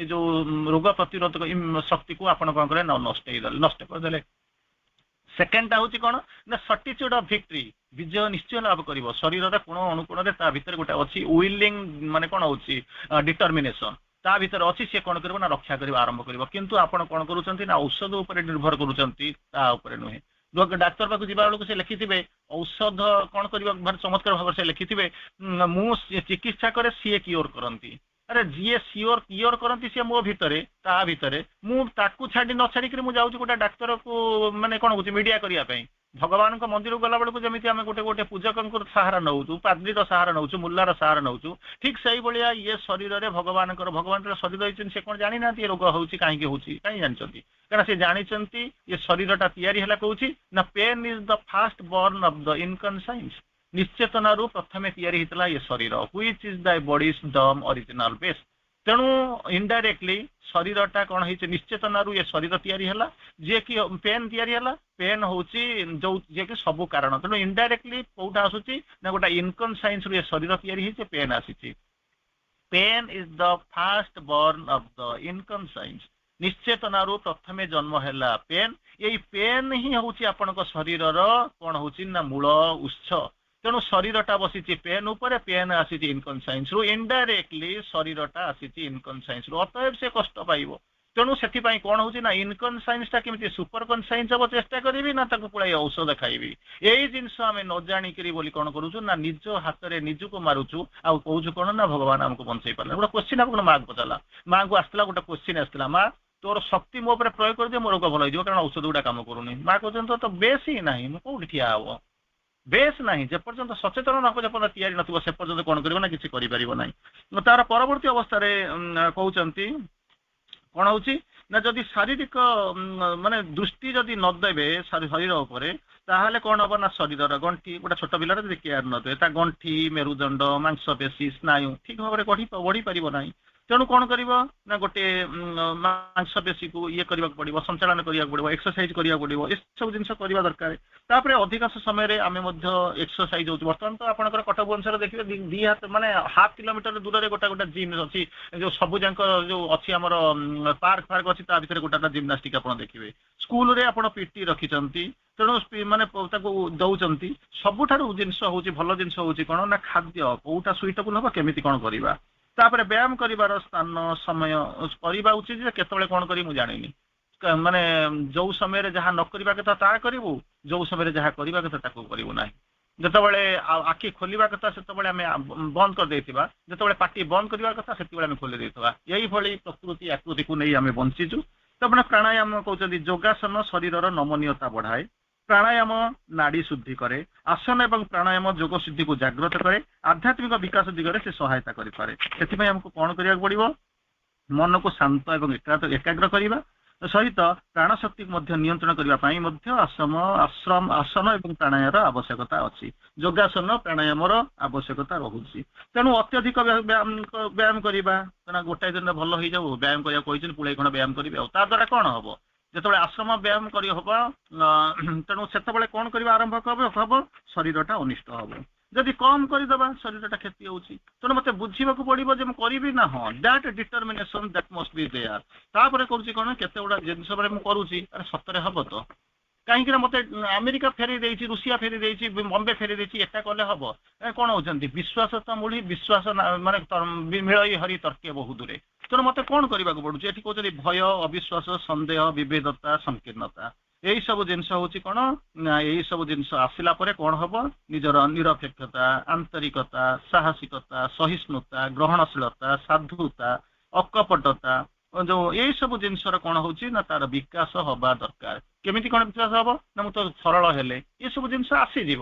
जो रोग प्रतिरोधक शक्ति को आप कौन करें नष्ट करदे सेकेंडटा हूँ कौन ना सर्टिट्यूड ऑफ विक्ट्री विजय निश्चय लाभ कर शरीर कोण अनुकोण भीतर गोटे अच्छी विलिंग माने कौन हो डिटर्मिनेशन ता भीतर अच्छी सी कौन कर रक्षा करने आरंभ कर किंतु आप कौन करुँच ना औषध उपर निर्भर करुँच नुहे डाक्तर पाक जा बेलू से लिखिथे औषध कौन कर चमत्कार भाव से लिखिथे मु चिकित्सा करे सी क्योर करती अरे जी सियोर क्योर करती सी मो भितर ता भितर मुझे छाड़ी न छाड़ी मुझे गोटे डाक्तर को माने कौन हो मीडिया करने भगवान मंदिर गला बेलू जमी आम गोटे गोटे पूजक सहारा नौ पाद्री सहारा नौ मुल्लार सहारा नौ ठीक से भाया ये शरीर में भगवान शरीर से कौन जानी ना रोग हो कहीं जानते क्या से जानते ये शरीरटा या कौन ना pain is the first born of the inconscience निश्चेतना प्रथमे या ये शरीर which is the body's dumb original base तेणु इनडायरेक्टली शरीरटा कौन है निश्चेतना ये शरीर या जी कि पेन या पेन हूँ जो जी कि सब कारण तेणु इनडायरेक्टली कौटा आसूची ना गोटे इनकनसाइंस ये शरीर या पेन आसी pain is the first born of the inconscience निश्चेतना प्रथमे जन्म है पेन यही पेन ही हूँ आपण शरीर कौन हूँ ना मूल उत्स तेणु शरीरटा बसी पेन उपर पेन आसी इनकनसाइंस रु इनडायरेक्टली शरीरटा आसी इनकनसाइंस रु अतएव से कष्ट पाइब तेणु से कौन हो ना इनकनसाइंस केमी सुपर कनसाइंस हम चेष्टा करी ना पुरा औषध खाइबी यही जिनस आम न जाणिक कौन करूँ ना निज हाथ में निजुक मारुचु आ कौचु कौन ना भगवान आमको बंचई पारे गोटे क्वेश्चन आप माँ को पचारा माँ को आसला गोटे क्वेश्चन आसला माँ तोर शक्ति मो प्रयोग कर मो रोग भल हो कारण औषध गुड़ा कम करूनी माँ कहते तो बेस ही ना कौटी ठिया हम बेस ना जेपर्यंत सचेतन न जेपर्यंत या नथिबो से पर्यंत कौन करना किसी करें तार परवर्ती अवस्था कहते कौन हो ना जदि शारीरिक माने दृष्टि जदि नदेवे शरीर उपर ताहले कौन हम ना शरीर गंठी गोटे छोट पिलार जब केयर नदे गंठी मेरुदंड मांसपेशी स्नायु ठीक भाव में बढ़ी पार ना तेणु कौन कर ना गोटे मांसपेशी को ये करने पड़ो संचालन करने पड़ो एक्सरसाइज करने पड़ो ये सब जिन करवा दरकार तापर अधिकांश समय आम एक्सरसाइज हो बर्तमान तो आपंकर कटक भुवनेश्वर देखिए दी हाथ माने हाफ किलोमीटर दूर में गोटा गोटा जिम अच्छी जो सब जाक जो अच्छी आम पार्क फार्क अच्छी ता भर गोटा जिम्नास्टिक आप देखिए स्कूल रे आप पीटी रखिंट तेणु माने दौरान सबुठार जिनस हूँ भल जिनस हूँ कौन ना खाद्य कौटा सुइटेबल हम केमी कौन करवा तापर व्यायाम कर स्थान समय करवा उचित केतबेले कौन करी मु जानिनी माने जो समय जहाँ न करवा कथा ता करू जो समय जहाँ करवा कथा ताकू करू ना जितेबाला आखि खोलवा कथा से बंद कर देथिबा जितेबाला पार्टी बंद करवा कथा से खोली देथिबा यही भली प्रकृति आकृति को नहीं आम बंचीचु तब प्राणायाम कहते योगासन शरीर नमनीयता बढ़ाए प्राणायाम नाड़ी शुद्धि करे आसन एवं प्राणायाम जोग शुद्धि को जागृत करे आध्यात्मिक विकास दिगरे से सहायता करे से हमको कौन करिया पड़िबो मन को शांत एवं एकाग्र करने सहित प्राण शक्ति नियंत्रण करने आसन एवं प्राणायाम आवश्यकता अच्छी योगासन प्राणायाम आवश्यकता रोचे तेणु अत्यधिक व्यायाम करवा गोटाए दिन भल हो जाऊ व्यायाम करने पुळे खंड व्यायाम करेंगे द्वारा कौन हम जिते आश्रम व्यायाम हम तेणु से कौन करवा आरंभ हम शरीरटा अनिष्ट हम जदि कम करदेबा शरीरटा क्षति होची तेणु मत बुझा पड़ो जे करी ना हाँ that determination that must be there तापर करुँची कौन केते गुड़ा जिन करुँची अरे सतरे हम तो कहीं मत अमेरिका फेरी देती रुषिया फेरी देती बम्बे फेरी देती एटा कले हम कौन होती विश्वास तो मूढ़ी विश्वास माने मिल हरि तर्के बहुत दूरे तेणु मत कौन करने पड़ुଛି एठी कहते भय अविश्वास संदेह विभेदता संकीर्णता यही सब जिनस हूँ कौन यही सब जिनस आसला कौन हम निजर निरपेक्षता आंतरिकता साहसिकता सहिष्णुता ग्रहणशीलता साधुता अकपटता जो यही सब जिनसर कौन होची ना तार विकास हवा दरकार केमिति कौन विकास हम ना मुझे सरल हेले ये सब जिनस आसीज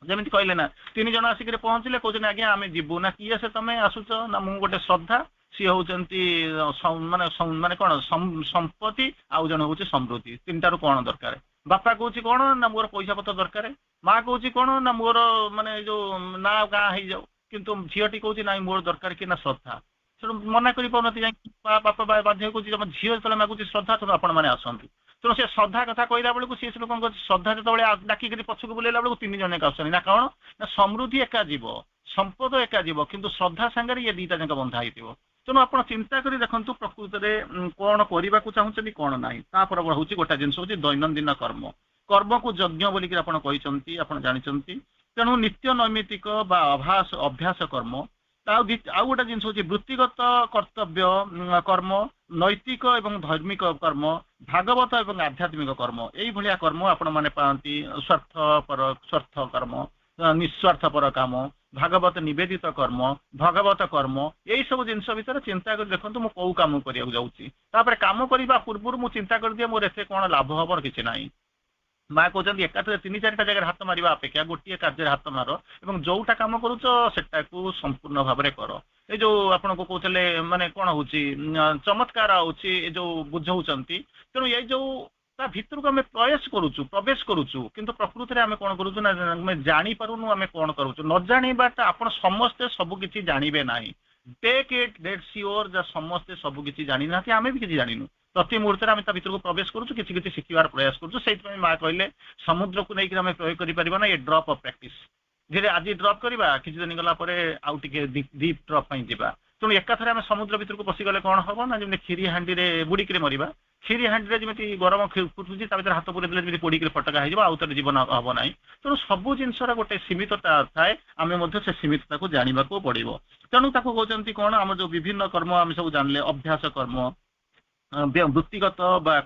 जमी कहले ना 3 जन आसिक पहुँचले कहते आज्ञा आम जीवु ना किए से तुम आसुच ना मु गोटे श्रद्धा सी होती माने कौन संपत्ति आउ जन हूँ समृद्धि 3टारू कौन दरकार बापा कौच कौन ना मोर पैसा पत्र दरकार माँ कौच कौन ना मोर माने जो ना गाँ हो जाऊ किंतु झीटी कौच ना मोर दरकार कि ना श्रद्धा से मना कर बापा बाध्य कौच झील जो मागुच श्रद्धा तेणु आपण मैंने आसतु तेणु से श्रद्धा कथा कहला बेलू सी लोक श्रद्धा जो डाकिक पछक बुलेला बेलू 3 जन एक ना कौन ना समृद्धि एका जीव संपद एका जीव किंतु श्रद्धा सांगे ये 2टा जाक बंधा हो तेणु आप चिंता कर देखु प्रकृत में कौन करने को चाहते कौन ना तापर हूँ गोटा जिन हूँ दैनंदिन कर्म कर्म को यज्ञ बोलिक आप जानते तेणु नित्य नैमित्तिक अभ्यास कर्म आउ गोटा जिन हूँ वृत्तिगत कर्तव्य कर्म नैतिक एवं धार्मिक कर्म भागवत एवं आध्यात्मिक कर्म यही कर्म आपण मैंने पाती स्वार्थ कर्म निस्वार्थपर काम भागवत निवेदित कर्म भगवत कर्म यही सब जिनस भितर चिंता कर देखो मु कौ कम करने जाऊँगी कम करने पूर्व मुझे चिंता कर दिए मोर एत कौन लाभ हम कि ना माँ कहते एकाथरे 3-4टा जगह हाथ मारिबा अपेक्षा गोटे कार्य हाथ मार और जोटा कम करुच सेटा को संपूर्ण भाव में कर ये जो आपन को कहते माने कौन हूँ चमत्कार हूँ जो बुझाऊँच तेणु ये जो ता भितर को आम प्रवेश करुचु किंतु प्रकृति में आम कौन करुचु ना आम जापारूनु आम कौन करुचु न जानाटा आप समस्ते सबकि जानवे ना टेक इट डेट सियोर जा समस्ते सबकि जानी ना आम भी किसी जानिनु प्रति मुहूर्त आम भितर को प्रवेश करुचु किसी शिखार प्रयास करुचु से माँ कहले समुद्र को लेकिन आम प्रयोग कर ये ड्रप ऑफ प्रैक्टिस धीरे आज ड्रप करवा किसी दिन गला आउ टे डीप ड्रप जावा तेणु एकाथरे आम समुद्र भितर को पशिगले कौन हम ना जमी खीरी हांडी बुड़िक मरवा खीरी हांडी जमी गरम फुटुची हाथ पूरे जमी पोड़िक फटका हो आउ थे जीवन हम ना तेणु सब जिनसर गोटे सीमितता थाए आम से सीमितता को जानवा पड़ो तेणु कहते कौन आम जो विभिन्न कर्म आम सब जानले अभ्यास कर्म वृत्तिगत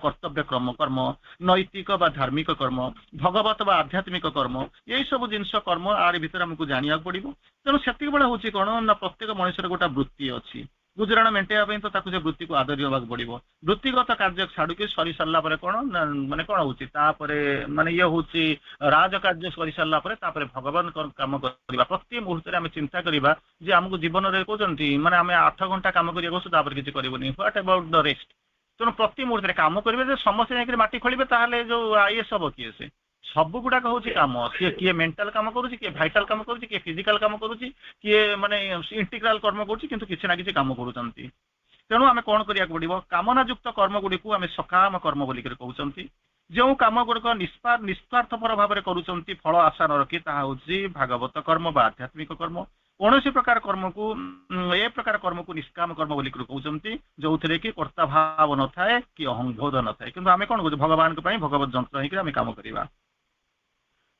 कर्तव्य कर्म नैतिक धार्मिक कर्म भगवत आध्यात्मिक कर्म यही सब जिनस कर्म आर भीतर आमको जाना पड़ो तेणु से हूँ कौन ना प्रत्येक मनुष्य गोटा वृत्ति अच्छी गुजराण मेटेवाई तो से वृत्ति को आदर होगा पड़ो वृत्तिगत कार्य छाड़ू सरी सारा कौन माने कौन हूँ माने ये हूँ राज कार्य सरी सारा भगवान कम करवा प्रति मुहूर्त आम चिंता करवा आमको जीवन में कहते माने आम 8 घंटा कम करा किसी करनी व्हाट अबाउट द रेस्ट तेणु प्रति मुहूर्त काम करेंगे समस्ते जाकर माटी खोलिए ताहले जो आईएएस हम किए से ସବୁ ଗୁଡାକ ହଉଛି କାମ। ସିଏ କିଏ ମେଣ୍ଟାଲ କାମ କରୁଛି, କିଏ ଭାଇଟାଲ କାମ କରୁଛି, କିଏ ଫିଜିକାଲ କାମ କରୁଛି, କିଏ ମାନେ ଇଣ୍ଟିଗ୍ରାଲ କର୍ମ କରୁଛି, କିନ୍ତୁ କିଛି ନା କିଛି କାମ କରୁଛନ୍ତି। ତେଣୁ ଆମେ କଣ କରିବାକୁ ପଡିବ, କାମନା ଯୁକ୍ତ କର୍ମ ଗୁଡିକୁ ଆମେ ସକାମ କର୍ମ ବୋଲିକରି କହୁଛନ୍ତି। ଯେଉଁ କାମ ଗୁଡିକ ନିସ୍ୱାର୍ଥପର ଭାବରେ କରୁଛନ୍ତି ଫଳ ଆଶା ନ ରଖି, ତାହା ହଉଛି ଭାଗବତ କର୍ମ ବା ଆଧ୍ୟାତ୍ମିକ କର୍ମ। କୌଣସି ପ୍ରକାର କର୍ମକୁ ଏ ପ୍ରକାର କର୍ମକୁ ନିଷ୍କାମ କର୍ମ ବୋଲିକରି କହୁଛନ୍ତି, ଯୋଉଥିରେ କି କର୍ତ୍ତା ଭାବ ନଥାଏ କି ଅହଂବୋଧ ନଥାଏ। କିନ୍ତୁ ଆମେ କଣ କହୁଛୁ, ଭଗବାନଙ୍କ ପାଇଁ ଭଗବତ ଯନ୍ତ୍ର ହେଇକି ଆମେ କାମ କରିବା।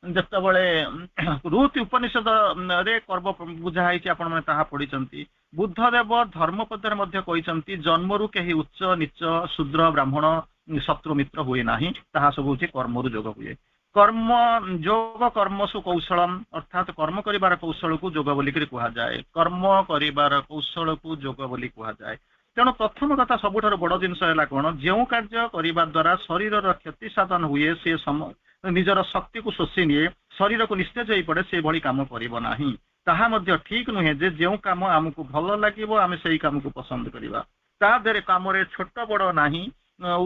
ଯେତେବେଳେ ରୁତ୍ ଉପନିଷଦରେ କର୍ମ ବୁଝା ହେଇଛି, ଆପଣ ମାନେ ତାହା ପଢିଛନ୍ତି। ବୁଦ୍ଧଦେବ ଧର୍ମପଦରେ ମଧ୍ୟ କହିଛନ୍ତି, ଜନ୍ମରୁ କେହି ଉଚ୍ଚ ନିଚ ଶୂଦ୍ର ବ୍ରାହ୍ମଣ ଶତ୍ରୁ ମିତ୍ର ହୁଏ ନାହିଁ, ତାହା ସବୁ ହଉଛି କର୍ମରୁ ଯୋଗ ହୁଏ। କର୍ମ ଯୋଗ କର୍ମସୁ କୌଶଳମ, ଅର୍ଥାତ କର୍ମ କରିବାର କୌଶଳକୁ ଯୋଗ ବୋଲିକରି କୁହାଯାଏ। କର୍ମ କରିବାର କୌଶଳକୁ ଯୋଗ ବୋଲି କୁହାଯାଏ। ତେଣୁ ପ୍ରଥମ କଥା, ସବୁଠାରୁ ବଡ ଜିନିଷ ହେଲା କଣ, ଯେଉଁ କାର୍ଯ୍ୟ କରିବା ଦ୍ୱାରା ଶରୀରର କ୍ଷତି ସାଧନ ହୁଏ, ସେ ନିଜର ଶକ୍ତିକୁ ଶୋଷି ନିଏ, ଶରୀରକୁ ନିସ୍ତେଜ ହେଇପଡେ, ସେଭଳି କାମ କରିବ ନାହିଁ। ତାହା ମଧ୍ୟ ଠିକ ନୁହେଁ ଯେ ଯେଉଁ କାମ ଆମକୁ ଭଲ ଲାଗିବ ଆମେ ସେଇ କାମକୁ ପସନ୍ଦ କରିବା। ତା ଦେହରେ କାମରେ ଛୋଟ ବଡ ନାହିଁ,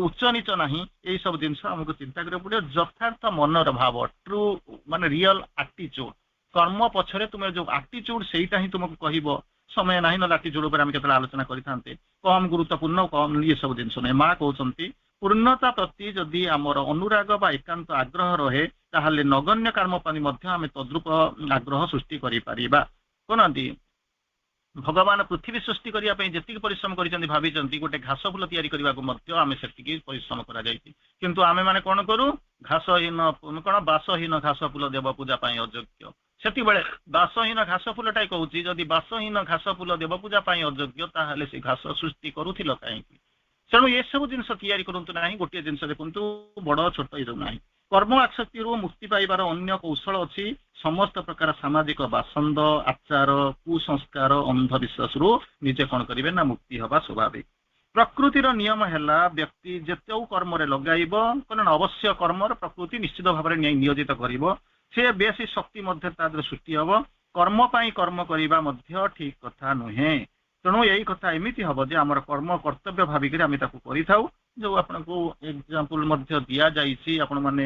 ଉଚ୍ଚ ନିଚ ନାହିଁ, ଏଇ ସବୁ ଜିନିଷ ଆମକୁ ଚିନ୍ତା କରିବାକୁ ପଡିବ। ଯଥାର୍ଥ ମନର ଭାବ, ଟ୍ରୁ ମାନେ ରିଅଲ ଆଟିଚ୍ୟୁଡ, କର୍ମ ପଛରେ ତୁମେ ଯୋଉ ଆଟିଚ୍ୟୁଡ, ସେଇଟା ହିଁ ତୁମକୁ କହିବ। ସମୟ ନାହିଁ, ନହେଲେ ଆଟିଚ୍ୟୁଡ ଉପରେ ଆମେ କେତେବେଳେ ଆଲୋଚନା କରିଥାନ୍ତେ। କମ ଗୁରୁତ୍ୱପୂର୍ଣ୍ଣ, କମ ଇଏ ସବୁ ଜିନିଷ ନାହିଁ। ମା କହୁଛନ୍ତି, ପୂର୍ଣ୍ଣତା ପ୍ରତି ଯଦି ଆମର ଅନୁରାଗ ବା ଏକାନ୍ତ ଆଗ୍ରହ ରହେ, ତାହେଲେ ନଗଣ୍ୟ କର୍ମ ପାଇଁ ମଧ୍ୟ ଆମେ ତଦ୍ରୂପ ଆଗ୍ରହ ସୃଷ୍ଟି କରିପାରିବା। କହନ୍ତି, ଭଗବାନ ପୃଥିବୀ ସୃଷ୍ଟି କରିବା ପାଇଁ ଯେତିକି ପରିଶ୍ରମ କରିଛନ୍ତି, ଭାବିଛନ୍ତି ଗୋଟେ ଘାସ ଫୁଲ ତିଆରି କରିବାକୁ ମଧ୍ୟ ଆମେ ସେତିକି ପରିଶ୍ରମ କରାଯାଇଛି। କିନ୍ତୁ ଆମେ ମାନେ କଣ କରୁ, ଘାସହୀନ କଣ ବାସହୀନ ଘାସ ଫୁଲ ଦେବ ପୂଜା ପାଇଁ ଅଯୋଗ୍ୟ। ସେତିବେଳେ ବାସହୀନ ଘାସ ଫୁଲଟାই କହୁଛି, ଯଦି ବାସହୀନ ଘାସ ଫୁଲ ଦେବ ପୂଜା ପାଇଁ ଅଯୋଗ୍ୟ, ତାହେଲେ ସେ ଘାସ ସୃଷ୍ଟି କରୁଥିଲ କାହିଁକି? ତେଣୁ ଏସବୁ ଜିନିଷ ତିଆରି କରନ୍ତୁ ନାହିଁ। ଗୋଟିଏ ଜିନିଷ ଦେଖନ୍ତୁ, ବଡ ଛୋଟ ଏସବୁ ନାହିଁ। କର୍ମ ଆସକ୍ତିରୁ ମୁକ୍ତି ପାଇବାର ଅନ୍ୟ କୌଶଳ ଅଛି। ସମସ୍ତ ପ୍ରକାର ସାମାଜିକ ବାସନ୍ଦ, ଆଚାର, କୁସଂସ୍କାର, ଅନ୍ଧବିଶ୍ୱାସରୁ ନିଜେ କଣ କରିବେ ନା ମୁକ୍ତି ହେବା ସ୍ୱାଭାବିକ। ପ୍ରକୃତିର ନିୟମ ହେଲା, ବ୍ୟକ୍ତି ଯେତେ କର୍ମରେ ଲଗାଇବ, କାରଣ ଅବଶ୍ୟ କର୍ମର ପ୍ରକୃତି ନିଶ୍ଚିତ ଭାବରେ ନିୟୋଜିତ କରିବ। ସେ ବେଶୀ ଶକ୍ତି ମଧ୍ୟ ତା ଦେହରେ ସୃଷ୍ଟି ହବ। କର୍ମ ପାଇଁ କର୍ମ କରିବା ମଧ୍ୟ ଠିକ କଥା ନୁହେଁ। ତେଣୁ ଏଇ କଥା ଏମିତି ହବ ଯେ ଆମର କର୍ମ କର୍ତ୍ତବ୍ୟ ଭାବିକରି ଆମେ ତାକୁ କରିଥାଉ। ଯୋଉ ଆପଣଙ୍କୁ ଏକ୍ସାମ୍ପଲ ମଧ୍ୟ ଦିଆଯାଇଛି, ଆପଣ ମାନେ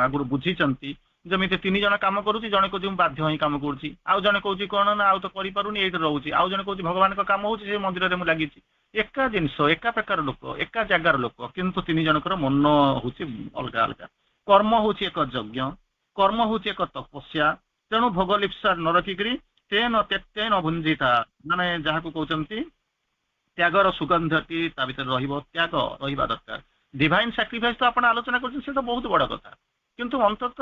ଆଗରୁ ବୁଝିଛନ୍ତି। ଯେମିତି 3 ଜଣ କାମ କରୁଛି, ଜଣେ କହୁଛି ମୁଁ ବାଧ୍ୟ ହିଁ କାମ କରୁଛି, ଆଉ ଜଣେ କହୁଛି କଣ ନା ଆଉ ତ କରିପାରୁନି ଏଇଠି ରହୁଛି, ଆଉ ଜଣେ କହୁଛି ଭଗବାନଙ୍କ କାମ ହଉଛି ସେ ମନ୍ଦିରରେ ମୁଁ ଲାଗିଛି। ଏକା ଜିନିଷ, ଏକା ପ୍ରକାର ଲୋକ, ଏକା ଜାଗାର ଲୋକ, କିନ୍ତୁ 3 ଜଣଙ୍କର ମନ ହଉଛି ଅଲଗା ଅଲଗା। କର୍ମ ହଉଛି ଏକ ଯଜ୍ଞ, କର୍ମ ହଉଛି ଏକ ତପସ୍ୟା। ତେଣୁ ଭୋଗ ଲିପ୍ସା ନ ରଖିକିରି ତେନ ତେନ ଭୁଞ୍ଜିତା, ମାନେ ଯାହାକୁ କହୁଛନ୍ତି ତ୍ୟାଗର ସୁଗନ୍ଧଟି ତା ଭିତରେ ରହିବ, ତ୍ୟାଗ ରହିବା ଦରକାର। ଡିଭାଇନ ସାକ୍ରିଫାଇସ ତ ଆପଣ ଆଲୋଚନା କରୁଛନ୍ତି, ସେ ତ ବହୁତ ବଡ କଥା। କିନ୍ତୁ ଅନ୍ତତଃ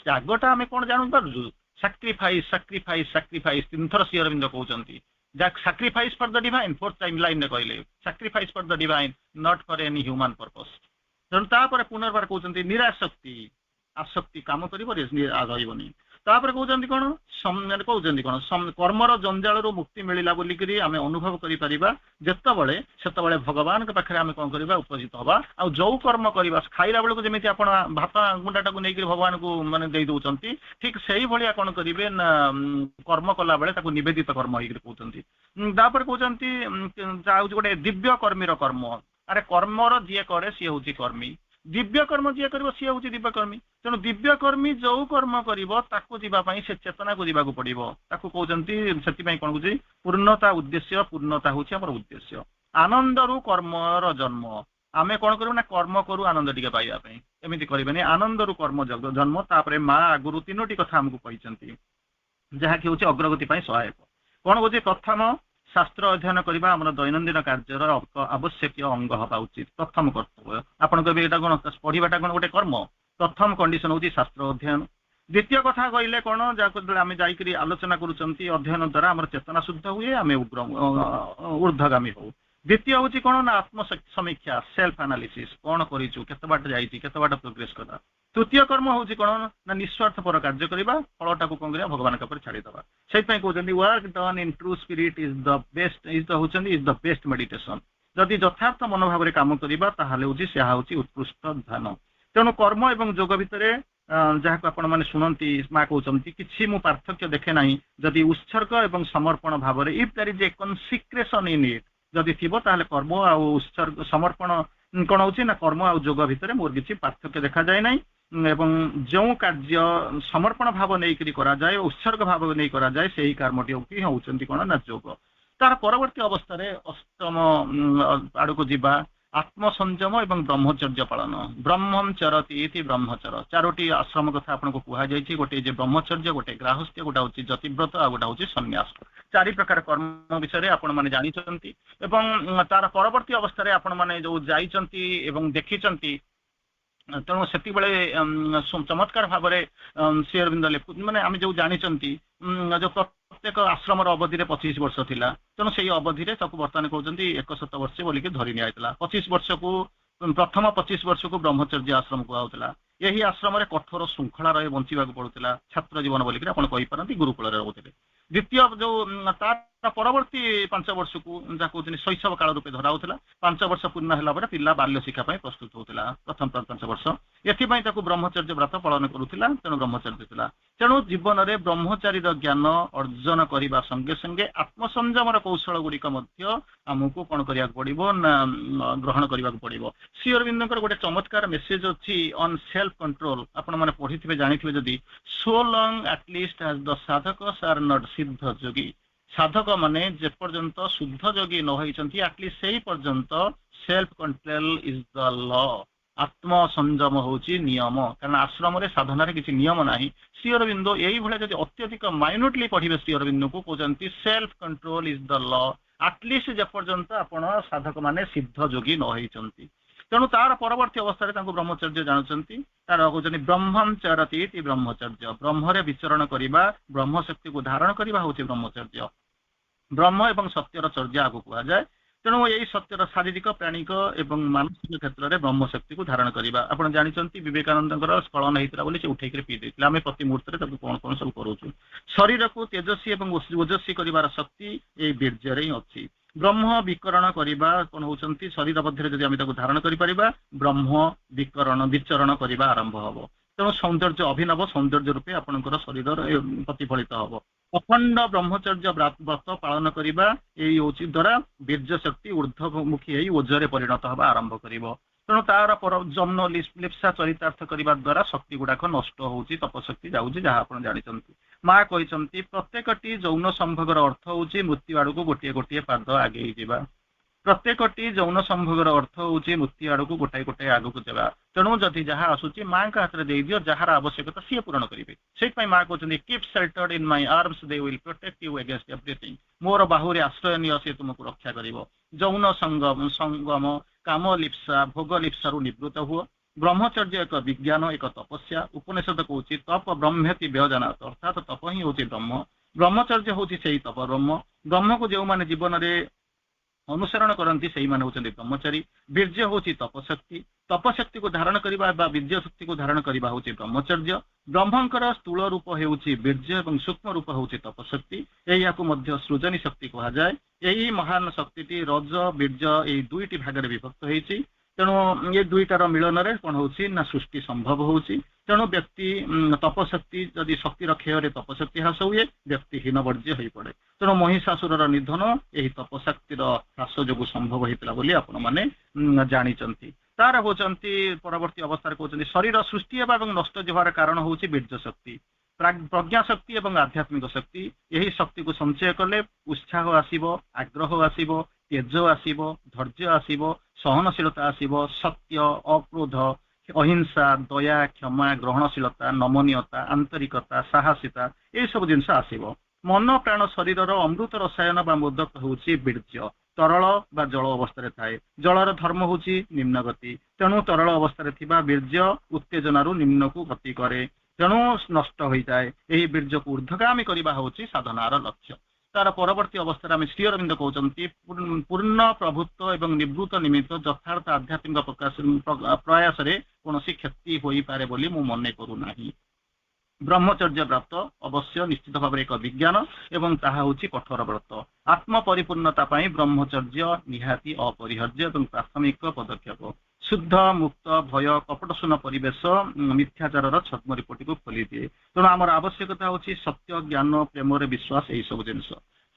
ତ୍ୟାଗଟା ଆମେ କଣ ଜାଣିପାରୁଛୁ, ସାକ୍ରିଫାଇସ ସାକ୍ରିଫାଇସ ସାକ୍ରିଫାଇସ 3 ଥର ଶ୍ରୀ ଅରବିନ୍ଦ କହୁଛନ୍ତି। ସାକ୍ରିଫାଇସ ଫର ଦ ଡିଭାଇନ, 4th ଟାଇମ ଲାଇନରେ କହିଲେ, ସାକ୍ରିଫାଇସ ଫର ଦ ଡିଭାଇନ, ନଟ ଫର ଏନି ହ୍ୟୁମାନ ପର୍ପସ। ତେଣୁ ତାପରେ ପୁନର୍ବାର କହୁଛନ୍ତି ନିରାସକ୍ତି, ଆସକ୍ତି କାମ କରିବ, ରହିବନି। ତାପରେ କହୁଛନ୍ତି କଣ, କହୁଛନ୍ତି କଣ, କର୍ମର ଜଞ୍ଜାଳରୁ ମୁକ୍ତି ମିଳିଲା ବୋଲିକିରି ଆମେ ଅନୁଭବ କରିପାରିବା ସେତେବେଳେ ଭଗବାନଙ୍କ ପାଖରେ ଆମେ କଣ କରିବା, ଉପସ୍ଥିତ ହବା। ଆଉ ଯୋଉ କର୍ମ କରିବା, ଖାଇଲା ବେଳକୁ ଯେମିତି ଆପଣ ଭାତ ଗୁଣ୍ଡାଟାକୁ ନେଇକି ଭଗବାନଙ୍କୁ ମାନେ ଦେଇ ଦଉଛନ୍ତି, ଠିକ ସେଇଭଳିଆ କଣ କରିବେ ନା କର୍ମ କଲା ବେଳେ ତାକୁ ନିବେଦିତ କର୍ମ ହେଇକି କହୁଛନ୍ତି। ତାପରେ କହୁଛନ୍ତି ହଉଛି ଗୋଟେ ଦିବ୍ୟ କର୍ମୀର କର୍ମ। ଆରେ କର୍ମର ଯିଏ କରେ ସିଏ ହଉଛି କର୍ମୀ, ଦିବ୍ୟ କର୍ମ ଯିଏ କରିବ ସିଏ ହଉଛି ଦିବ୍ୟ କର୍ମୀ। ତେଣୁ ଦିବ୍ୟ କର୍ମୀ ଯୋଉ କର୍ମ କରିବ ତାକୁ ଯିବା ପାଇଁ ସେ ଚେତନାକୁ ଯିବାକୁ ପଡିବ। ତାକୁ କହୁଛନ୍ତି, ସେଥିପାଇଁ କଣ କହୁଛି, ପୂର୍ଣ୍ଣତା ଉଦ୍ଦେଶ୍ୟ, ପୂର୍ଣ୍ଣତା ହଉଛି ଆମର ଉଦ୍ଦେଶ୍ୟ। ଆନନ୍ଦରୁ କର୍ମର ଜନ୍ମ। ଆମେ କଣ କରିବୁ ନା କର୍ମ କରୁ ଆନନ୍ଦ ଟିକେ ପାଇବା ପାଇଁ, ଏମିତି କରିବେନି। ଆନନ୍ଦରୁ କର୍ମ ଜନ୍ମ। ତାପରେ ମା ଆଗରୁ 3ଟି କଥା ଆମକୁ କହିଛନ୍ତି, ଯାହାକି ହଉଛି ଅଗ୍ରଗତି ପାଇଁ ସହାୟକ। କଣ କହୁଛି, ପ୍ରଥମ, ଶାସ୍ତ୍ର ଅଧ୍ୟୟନ କରିବା ଆମର ଦୈନନ୍ଦିନ କାର୍ଯ୍ୟର ଆବଶ୍ୟକୀୟ ଅଙ୍ଗ ହେବା ଉଚିତ, ପ୍ରଥମ କର୍ତ୍ତବ୍ୟ। ଆପଣ କହିବେ ଏଇଟା କଣ ପଢିବାଟା କଣ ଗୋଟେ କର୍ମ? ପ୍ରଥମ କଣ୍ଡିସନ ହଉଛି ଶାସ୍ତ୍ର ଅଧ୍ୟୟନ। ଦ୍ୱିତୀୟ କଥା କହିଲେ କଣ, ଯାହାକୁ ଆମେ ଯାଇକରି ଆଲୋଚନା କରୁଛନ୍ତି, ଅଧ୍ୟୟନ ଦ୍ୱାରା ଆମର ଚେତନା ଶୁଦ୍ଧ ହୁଏ, ଆମେ ଊର୍ଦ୍ଧ୍ୱଗାମୀ ହଉ। ଦ୍ୱିତୀୟ ହଉଛି କଣ ନା ଆତ୍ମ ସମୀକ୍ଷା, ସେଲ୍ଫ ଆନାଲିସିସ୍, କଣ କରିଛୁ, କେତେ ବାଟ ଯାଇଛି, କେତେ ବାଟ ପ୍ରୋଗ୍ରେସ କଲା। ତୃତୀୟ କର୍ମ ହଉଛି କଣ ନା ନିଃସ୍ୱାର୍ଥପର କାର୍ଯ୍ୟ କରିବା, ଫଳଟାକୁ କଣ କରିବା, ଭଗବାନଙ୍କ ଉପରେ ଛାଡିଦବା। ସେଇଥିପାଇଁ କହୁଛନ୍ତି work done in true spirit is the best meditation. ଯଦି ଯଥାର୍ଥ ମନୋଭାବରେ କାମ କରିବା ତାହେଲେ ହଉଛି ସେହା ହଉଛି ଉତ୍କୃଷ୍ଟ ଧ୍ୟାନ। ତେଣୁ କର୍ମ ଏବଂ ଯୋଗ ଭିତରେ ଯାହାକୁ ଆପଣ ମାନେ ଶୁଣନ୍ତି, ମା କହୁଛନ୍ତି କିଛି ମୁଁ ପାର୍ଥକ୍ୟ ଦେଖେ ନାହିଁ ଯଦି ଉତ୍ସର୍ଗ ଏବଂ ସମର୍ପଣ ଭାବରେ, ଇଫ୍ ଦେयर ଇଜ ଏ କନସିକ୍ରେସନ ଇନ୍ ଇଟ୍, ଯଦି ଥିବ ତାହେଲେ କର୍ମ ଆଉ ଉତ୍ସର୍ଗ ସମର୍ପଣ କଣ ହଉଛି ନା କର୍ମ ଆଉ ଯୋଗ ଭିତରେ ମୋର କିଛି ପାର୍ଥକ୍ୟ ଦେଖାଯାଏ ନାହିଁ। ଏବଂ ଯେଉଁ କାର୍ଯ୍ୟ ସମର୍ପଣ ଭାବ ନେଇକରି କରାଯାଏ ଉତ୍ସର୍ଗ ଭାବ ନେଇ କରାଯାଏ ସେହି କର୍ମଟି ହେଉଛନ୍ତି କଣ ନା ଯୋଗ। ତାର ପରବର୍ତ୍ତୀ ଅବସ୍ଥାରେ ଅଷ୍ଟମ ଆଡକୁ ଯିବା ଆତ୍ମସଂଯମ ଏବଂ ବ୍ରହ୍ମଚର୍ଯ୍ୟ ପାଳନ। ବ୍ରହ୍ମଂ ଚରତି ଇତି ବ୍ରହ୍ମଚର, ଚାରୋଟି ଆଶ୍ରମ କଥା ଆପଣଙ୍କୁ କୁହାଯାଇଛି। ଗୋଟେ ଯେ ବ୍ରହ୍ମଚର୍ଯ୍ୟ, ଗୋଟେ ଗ୍ରାହସ୍ଥ୍ୟ, ଗୋଟେ ହଉଛି ଯତିବ୍ରତ, ଆଉ ଗୋଟେ ହଉଛି ସନ୍ନ୍ୟାସ। ଚାରି ପ୍ରକାର କର୍ମ ବିଷୟରେ ଆପଣ ମାନେ ଜାଣିଛନ୍ତି ଏବଂ ତାର ପରବର୍ତ୍ତୀ ଅବସ୍ଥାରେ ଆପଣ ମାନେ ଯୋଉ ଯାଇଛନ୍ତି ଏବଂ ଦେଖିଛନ୍ତି, ତେଣୁ ସେତିକିବେଳେ ଚମତ୍କାର ଭାବରେ ଶ୍ରୀ ଅରବିନ୍ଦ ମାନେ ଆମେ ଯୋଉ ଜାଣିଛନ୍ତି ଯୋଉ ପ୍ରତ୍ୟେକ ଆଶ୍ରମର ଅବଧିରେ 25 ବର୍ଷ ଥିଲା, ତେଣୁ ସେଇ ଅବଧିରେ ତାକୁ ବର୍ତ୍ତମାନ କହୁଛନ୍ତି 100 ବର୍ଷ ବୋଲିକି ଧରି ନିଆଯାଇଥିଲା। 25 ବର୍ଷକୁ ପ୍ରଥମ 25 ବର୍ଷକୁ ବ୍ରହ୍ମଚର୍ଯ୍ୟ ଆଶ୍ରମ କୁହାଯାଉଥିଲା। ଏହି ଆଶ୍ରମରେ କଠୋର ଶୃଙ୍ଖଳା ରହି ବଞ୍ଚିବାକୁ ପଡୁଥିଲା, ଛାତ୍ର ଜୀବନ ବୋଲିକି ଆପଣ କହିପାରନ୍ତି, ଗୁରୁକୁଳରେ ରହୁଥିଲେ। ଦ୍ୱିତୀୟ ଯୋଉ ତାର ପରବର୍ତ୍ତୀ 5 ବର୍ଷକୁ ଯାହା କହୁଛନ୍ତି ଶୈଶବ କାଳ ରୂପେ ଧରାଉଥିଲା। 5 ବର୍ଷ ପୂର୍ଣ୍ଣ ହେଲା ପରେ ପିଲା ବାଲ୍ୟ ଶିକ୍ଷା ପାଇଁ ପ୍ରସ୍ତୁତ ହଉଥିଲା, ପ୍ରଥମ 5 ବର୍ଷ। ଏଥିପାଇଁ ତାକୁ ବ୍ରହ୍ମଚର୍ଯ୍ୟ ବ୍ରତ ପାଳନ କରୁଥିଲା, ତେଣୁ ବ୍ରହ୍ମଚର୍ଯ୍ୟ ଥିଲା। ତେଣୁ ଜୀବନରେ ବ୍ରହ୍ମଚାରୀର ଜ୍ଞାନ ଅର୍ଜନ କରିବା ସଙ୍ଗେ ସଙ୍ଗେ ଆତ୍ମସଂଯମର କୌଶଳ ଗୁଡିକ ମଧ୍ୟ ଆମକୁ କଣ କରିବାକୁ ପଡିବ ନା ଗ୍ରହଣ କରିବାକୁ ପଡିବ। ଶ୍ରୀ ଅରବିନ୍ଦଙ୍କର ଗୋଟେ ଚମତ୍କାର ମେସେଜ ଅଛି ଅନ୍ ସେଲ୍ଫ କଣ୍ଟ୍ରୋଲ, ଆପଣ ମାନେ ପଢିଥିବେ ଜାଣିଥିବେ ଯଦି, ସୋ ଲଙ୍ଗ ଆଟଲିଷ୍ଟ ଆଜ ଦ ସାଧକସ୍ ଆର୍ ନଟ୍ ସିଦ୍ଧ ଯୋଗୀ, ସାଧକ ମାନେ ଯେପର୍ଯ୍ୟନ୍ତ ଶୁଦ୍ଧ ଯୋଗୀ ନ ହେଇଛନ୍ତି ଆଟଲିଷ୍ଟ ସେଇ ପର୍ଯ୍ୟନ୍ତ ସେଲ୍ଫ କଣ୍ଟ୍ରୋଲ ଇଜ ଦ ଲ, ଆତ୍ମ ସଂଯମ ହଉଛି ନିୟମ। କାରଣ ଆଶ୍ରମରେ ସାଧନାରେ କିଛି ନିୟମ ନାହିଁ। ଶ୍ରୀ ଅରବିନ୍ଦ ଏଇଭଳିଆ ଯଦି ଅତ୍ୟଧିକ ମାଇନ୍ୟୁଟଲି ପଢିବେ ଶ୍ରୀ ଅରବିନ୍ଦଙ୍କୁ କହୁଛନ୍ତି self control is the law, at least ଯେପର୍ଯ୍ୟନ୍ତ ଆପଣ ସାଧକ ମାନେ ସିଦ୍ଧ ଯୋଗୀ ନ ହେଇଛନ୍ତି। ତେଣୁ ତାର ପରବର୍ତ୍ତୀ ଅବସ୍ଥାରେ ତାଙ୍କୁ ବ୍ରହ୍ମଚର୍ଯ୍ୟ ଜାଣୁଛନ୍ତି। ତାର କହୁଛନ୍ତି ବ୍ରହ୍ମଂ ଚରତି ଇତି ବ୍ରହ୍ମଚର୍ଯ୍ୟ, ବ୍ରହ୍ମରେ ବିଚରଣ କରିବା, ବ୍ରହ୍ମ ଶକ୍ତିକୁ ଧାରଣ କରିବା ହଉଛି ବ୍ରହ୍ମଚର୍ଯ୍ୟ। ବ୍ରହ୍ମ ଏବଂ ସତ୍ୟର ଚର୍ଯ୍ୟା ଆକୁ କୁହାଯାଏ। ତେଣୁ ଏଇ ସତ୍ୟର ଶାରୀରିକ, ପ୍ରାଣିକ ଏବଂ ମାନସିକ କ୍ଷେତ୍ରରେ ବ୍ରହ୍ମ ଶକ୍ତିକୁ ଧାରଣ କରିବା। ଆପଣ ଜାଣିଛନ୍ତି ବିବେକାନନ୍ଦଙ୍କର ସ୍ଖଳନ ହେଇଥିଲା ବୋଲି ସେ ଉଠେଇକି ପିଇ ଦେଇଥିଲେ, ଆମେ ପ୍ରତି ମୁହୂର୍ତ୍ତରେ ତାକୁ କଣ କଣ ସବୁ କରୁଛୁ। ଶରୀରକୁ ତେଜସ୍ୱୀ ଏବଂ ଓଜସ୍ୱୀ କରିବାର ଶକ୍ତି ଏଇ ବୀର୍ଯ୍ୟରେ ହିଁ ଅଛି। ବ୍ରହ୍ମ ବିକରଣ କରିବା କଣ ହଉଛନ୍ତି, ଶରୀର ମଧ୍ୟରେ ଯଦି ଆମେ ତାକୁ ଧାରଣ କରିପାରିବା ବ୍ରହ୍ମ ବିଚରଣ କରିବା ଆରମ୍ଭ ହବ। ତେଣୁ ସୌନ୍ଦର୍ଯ୍ୟ, ଅଭିନବ ସୌନ୍ଦର୍ଯ୍ୟ ରୂପେ ଆପଣଙ୍କର ଶରୀରର ପ୍ରତିଫଳିତ ହବ। ଅଖଣ୍ଡ ବ୍ରହ୍ମଚର୍ଯ୍ୟ ବ୍ରତ ପାଳନ କରିବା ଏଇ ହଉଛି ଦ୍ଵାରା ବୀର୍ଯ୍ୟ ଶକ୍ତି ଊର୍ଦ୍ଧ୍ୱମୁଖୀ ହେଇ ଓଜରେ ପରିଣତ ହେବା ଆରମ୍ଭ କରିବ। ତେଣୁ ତାର ଜନ୍ମ ଲିପ୍ସା ଚରିତାର୍ଥ କରିବା ଦ୍ଵାରା ଶକ୍ତି ଗୁଡାକ ନଷ୍ଟ ହଉଛି, ତପଶକ୍ତି ଯାଉଛି, ଯାହା ଆପଣ ଜାଣିଛନ୍ତି। ମା କହିଛନ୍ତି ପ୍ରତ୍ୟେକଟି ଯୌନ ସମ୍ଭୋଗର ଅର୍ଥ ହଉଛି ମୃତ୍ୟୁ ଆଡକୁ ଗୋଟିଏ ଗୋଟିଏ ପାଦ ଆଗେଇ ଯିବା। ପ୍ରତ୍ୟେକଟି ଯୌନ ସମ୍ଭୋଗର ଅର୍ଥ ହଉଛି ମୃତ୍ୟୁ ଆଡକୁ ଗୋଟାଏ ଗୋଟାଏ ଆଗକୁ ଦେବା। ତେଣୁ ଯଦି ଯାହା ଆସୁଛି ମାଙ୍କ ହାତରେ ଦେଇଦିଅ, ଯାହାର ଆବଶ୍ୟକତା ସିଏ ପୂରଣ କରିବେ। ସେଇଥିପାଇଁ ମା କହୁଛନ୍ତି keep sheltered in my arms they will protect you against everything, ମୋର ବାହୁରେ ଆଶ୍ରୟ ନିଅ, ସେ ତୁମକୁ ରକ୍ଷା କରିବ। ଯୌନ ସଙ୍ଗମ, କାମ ଲିପ୍ସା, ଭୋଗ ଲିପ୍ସାରୁ ନିବୃତ୍ତ ହୁଅ। ବ୍ରହ୍ମଚର୍ଯ୍ୟ ଏକ ବିଜ୍ଞାନ, ଏକ ତପସ୍ୟା। ଉପନିଷଦ କହୁଛି ତପ ବ୍ରହ୍ମେତି ବ୍ୟଜାନାତ, ଅର୍ଥାତ ତପ ହିଁ ହଉଛି ବ୍ରହ୍ମ। ବ୍ରହ୍ମଚର୍ଯ୍ୟ ହଉଛି ସେଇ ତପ ବ୍ରହ୍ମ। ବ୍ରହ୍ମକୁ ଯେଉଁମାନେ ଜୀବନରେ ଅନୁସରଣ କରନ୍ତି ସେଇମାନେ ହଉଛନ୍ତି ବ୍ରହ୍ମଚାରୀ। ବୀର୍ଯ୍ୟ ହଉଛି ତପଶକ୍ତି, ତପଶକ୍ତିକୁ ଧାରଣ କରିବା ବା ବୀର୍ଯ୍ୟ ଶକ୍ତିକୁ ଧାରଣ କରିବା ହଉଛି ବ୍ରହ୍ମଚର୍ଯ୍ୟ। ବ୍ରହ୍ମଙ୍କର ସ୍ଥୂଳ ରୂପ ହେଉଛି ବୀର୍ଯ୍ୟ ଏବଂ ସୂକ୍ଷ୍ମ ରୂପ ହେଉଛି ତପଶକ୍ତି। ଏହାକୁ ମଧ୍ୟ ସୃଜନୀ ଶକ୍ତି କୁହାଯାଏ। ଏହି ମହାନ ଶକ୍ତିଟି ରଜ ବୀର୍ଯ୍ୟ ଏଇ ଦୁଇଟି ଭାଗରେ ବିଭକ୍ତ ହେଇଛି। ତେଣୁ ଏ ଦୁଇଟାର ମିଳନରେ କଣ ହଉଛି ନା ସୃଷ୍ଟି ସମ୍ଭବ ହଉଛି। ତେଣୁ ବ୍ୟକ୍ତି ତପଶକ୍ତି ଯଦି ଶକ୍ତିର କ୍ଷୟରେ ତପଶକ୍ତି ହ୍ରାସ ହୁଏ, ବ୍ୟକ୍ତି ହୀନବର୍ଯ୍ୟ ହୋଇପଡେ। ତେଣୁ ମହିଷାସୁରର ନିଧନ ଏହି ତପଶକ୍ତିର ହ୍ରାସ ଯୋଗୁଁ ସମ୍ଭବ ହେଇଥିଲା ବୋଲି ଆପଣ ମାନେ ଜାଣିଛନ୍ତି। ତାର ହଉଛନ୍ତି ପରବର୍ତ୍ତୀ ଅବସ୍ଥାରେ କହୁଛନ୍ତି ଶରୀର ସୃଷ୍ଟି ହେବା ଏବଂ ନଷ୍ଟ ହେବାର କାରଣ ହଉଛି ବୀର୍ଯ୍ୟ ଶକ୍ତି, ପ୍ରଜ୍ଞା ଶକ୍ତି ଏବଂ ଆଧ୍ୟାତ୍ମିକ ଶକ୍ତି। ଏହି ଶକ୍ତିକୁ ସଞ୍ଚୟ କଲେ ଉତ୍ସାହ ଆସିବ, ଆଗ୍ରହ ଆସିବ, ତେଜ ଆସିବ, ଧୈର୍ଯ୍ୟ ଆସିବ, ସହନଶୀଳତା ଆସିବ, ସତ୍ୟ, ଅକ୍ରୋଧ, ଅହିଂସା, ଦୟା, କ୍ଷମା, ଗ୍ରହଣଶୀଳତା, ନମନୀୟତା, ଆନ୍ତରିକତା, ସାହସିତା, ଏସବୁ ଜିନିଷ ଆସିବ। ମନ ପ୍ରାଣ ଶରୀରର ଅମୃତ ରସାୟନ ବା ମୋଦକ ହେଉଛି ବୀର୍ଯ୍ୟ। ତରଳ ବା ଜଳ ଅବସ୍ଥାରେ ଥାଏ। ଜଳର ଧର୍ମ ହେଉଛି ନିମ୍ନଗତି। ତେଣୁ ତରଳ ଅବସ୍ଥାରେ ଥିବା ବୀର୍ଯ୍ୟ ଉତ୍ତେଜନାରୁ ନିମ୍ନକୁ ଗତି କରେ, ତେଣୁ ନଷ୍ଟ ହୋଇଥାଏ। ଏହି ବୀର୍ଯ୍ୟକୁ ଊର୍ଦ୍ଧ୍ୱଗାମୀ କରିବା ହେଉଛି ସାଧନାର ଲକ୍ଷ୍ୟ। ତାର ପରବର୍ତ୍ତୀ ଅବସ୍ଥାରେ ଆମେ ଶ୍ରୀ ଅରବିନ୍ଦ କହୁଛନ୍ତି ପୂର୍ଣ୍ଣ ପ୍ରଭୁତ୍ୱ ଏବଂ ନିବୃତ୍ତ ନିମିତ୍ତ ଯଥାର୍ଥ ଆଧ୍ୟାତ୍ମିକ ପ୍ରୟାସରେ କୌଣସି କ୍ଷତି ହୋଇପାରେ ବୋଲି ମୁଁ ମନେ କରୁନାହିଁ। ବ୍ରହ୍ମଚର୍ଯ୍ୟ ବ୍ରତ ଅବଶ୍ୟ ନିଶ୍ଚିତ ଭାବରେ ଏକ ବିଜ୍ଞାନ ଏବଂ ତାହା ହେଉଛି କଠୋର ବ୍ରତ। ଆତ୍ମ ପରିପୂର୍ଣ୍ଣତା ପାଇଁ ବ୍ରହ୍ମଚର୍ଯ୍ୟ ନିହାତି ଅପରିହାର୍ଯ୍ୟ ଏବଂ ପ୍ରାଥମିକ ପଦକ୍ଷେପ। ଶୁଦ୍ଧ ମୁକ୍ତ ଭୟ କପଟଶୂନ୍ୟ ପରିବେଶ ମିଥ୍ୟାଚାରର ଛଦ୍ମରିପଟିକୁ ଖୋଲିଦିଏ। ତେଣୁ ଆମର ଆବଶ୍ୟକତା ହେଉଛି ସତ୍ୟ, ଜ୍ଞାନ, ପ୍ରେମରେ ବିଶ୍ୱାସ, ଏଇ ସବୁ ଜିନିଷ।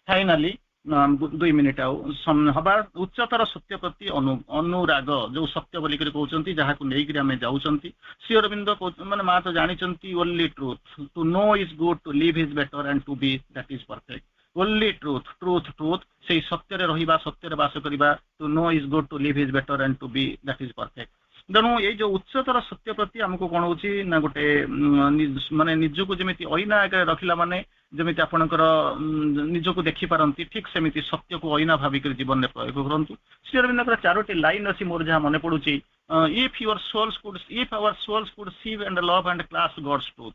ଫାଇନାଲି दुई मिनिट हवा उच्चतर सत्य प्रति अनुराग जो सत्य बोलिक कहते जहाँ को लेकिन आम जाऊँच श्री अरविंद माने माँ तो जानते only truth to know is good to live is better and to be that is perfect only truth truth truth से सत्य रहा सत्य बास करवा to know is good to live is better and to be that is perfect तेणु ये जो उच्चतर सत्य प्रति आमको कौन हो गोटे माने निजको जमी अईना आगे रखला माने जमी आपणकर निजको देखिपारती ठीक सेमती सत्य को अईना भाविक जीवन में प्रयोग करूँ श्री अरविंद चारोटी लाइन अच्छी मोर जहाँ मन पड़ू if your souls could if our souls could see and love and clasp God's truth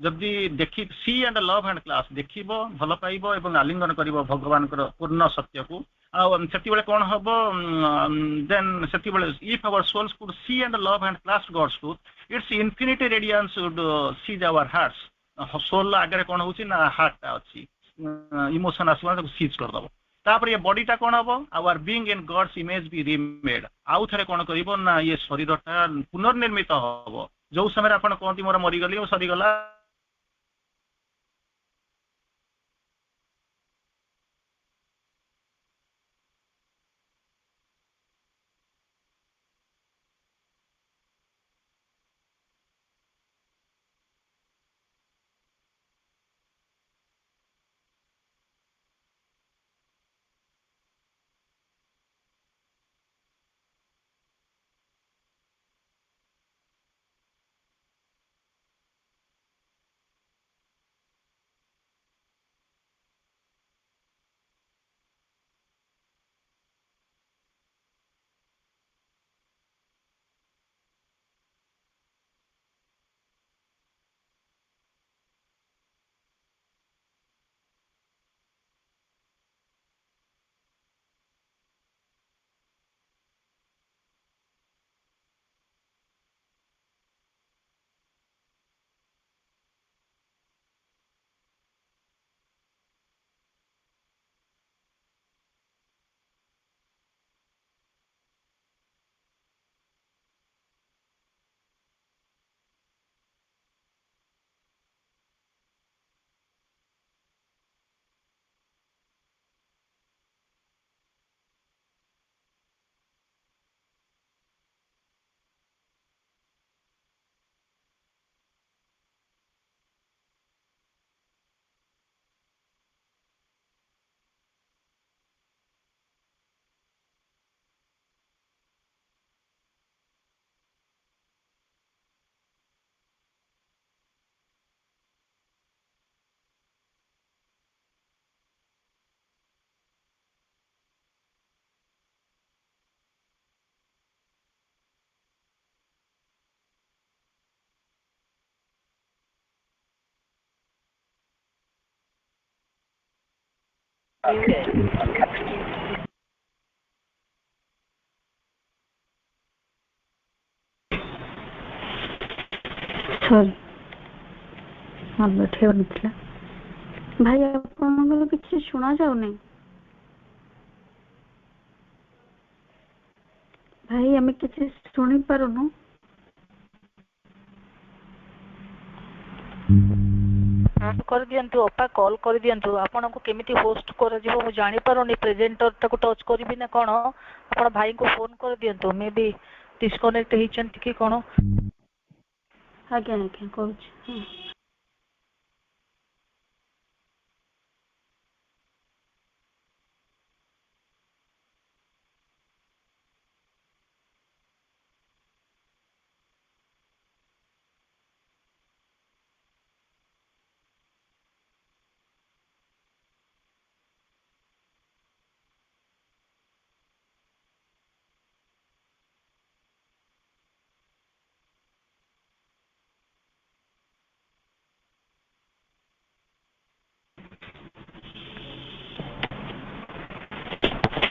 जदि देखी see and love and clasp देख भल पाइब और आलिंगन कर भगवान पूर्ण सत्य को से कौन हम देन से if our souls could see and love and clasp God's truth its infinity radiance would seize our hearts soul आगे कौन हो हार्ट अच्छी इमोशन आसवा सीज करदब तापर ये बॉडीटा कौन हम our being in God's image be remade आउ थे कौन कर ना ये शरीरटा पुनर्निर्मित हम जो समय आप कहती मोर मरीगली सरीगला बैठे नथिला भाई आपन किसी शुणा जाऊनी भाई आम किसी शुणी पारुनु कर दियंतु अपा कॉल कर दियंतु आपन को केमिति होस्ट कर जिवो मु जानि पारोनी प्रेजेंटर टाको टच करबी ना कोन आपन भाई को फोन कर दियंतु मे बी डिस्कनेक्ट हिचंती कि कोन आज्ञा आज्ञा कहूँ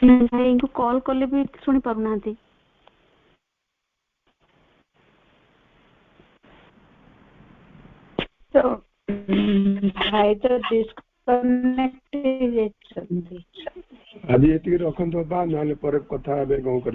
भाई को कॉल कले भी सुनी पारु नांती तो भाई तो डिस्कनेक्ट आज ये रखते बा ना पर कथा कौन कर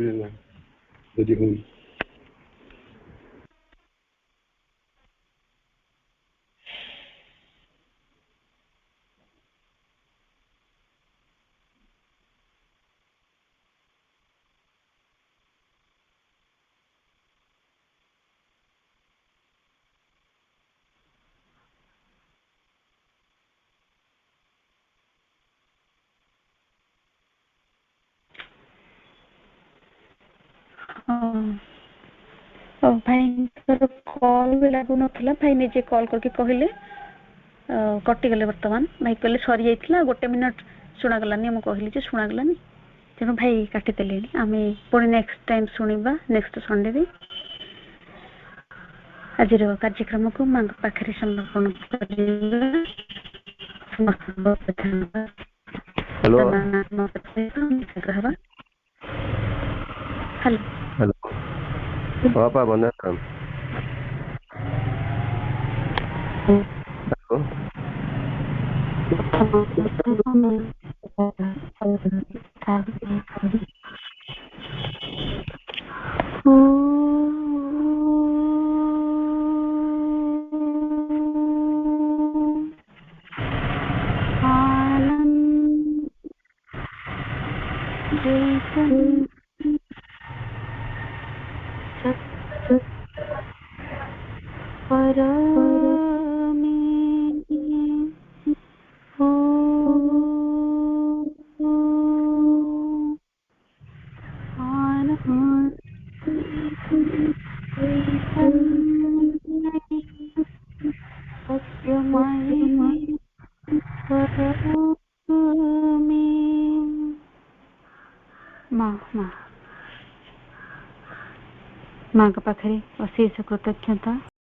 भाईଙ୍କର कॉल भी लागू नथिला भाई निजे कॉल करके कहले कटि गले वर्तमान भाई कहले सरी जाइथिला 1 मिनिट सुना गलानी हम कहली जे सुना गलानी तेणु भाई काटि देले आमे पुणी नेक्स्ट टाइम सुनिबा नेक्स्ट संडे रे आज कार्यक्रम को मांग पाखरे समर्पण करिबा हेलो हेलो हेलो बापा बंदा हेलो माँ का पाखरे अशेष कृतज्ञता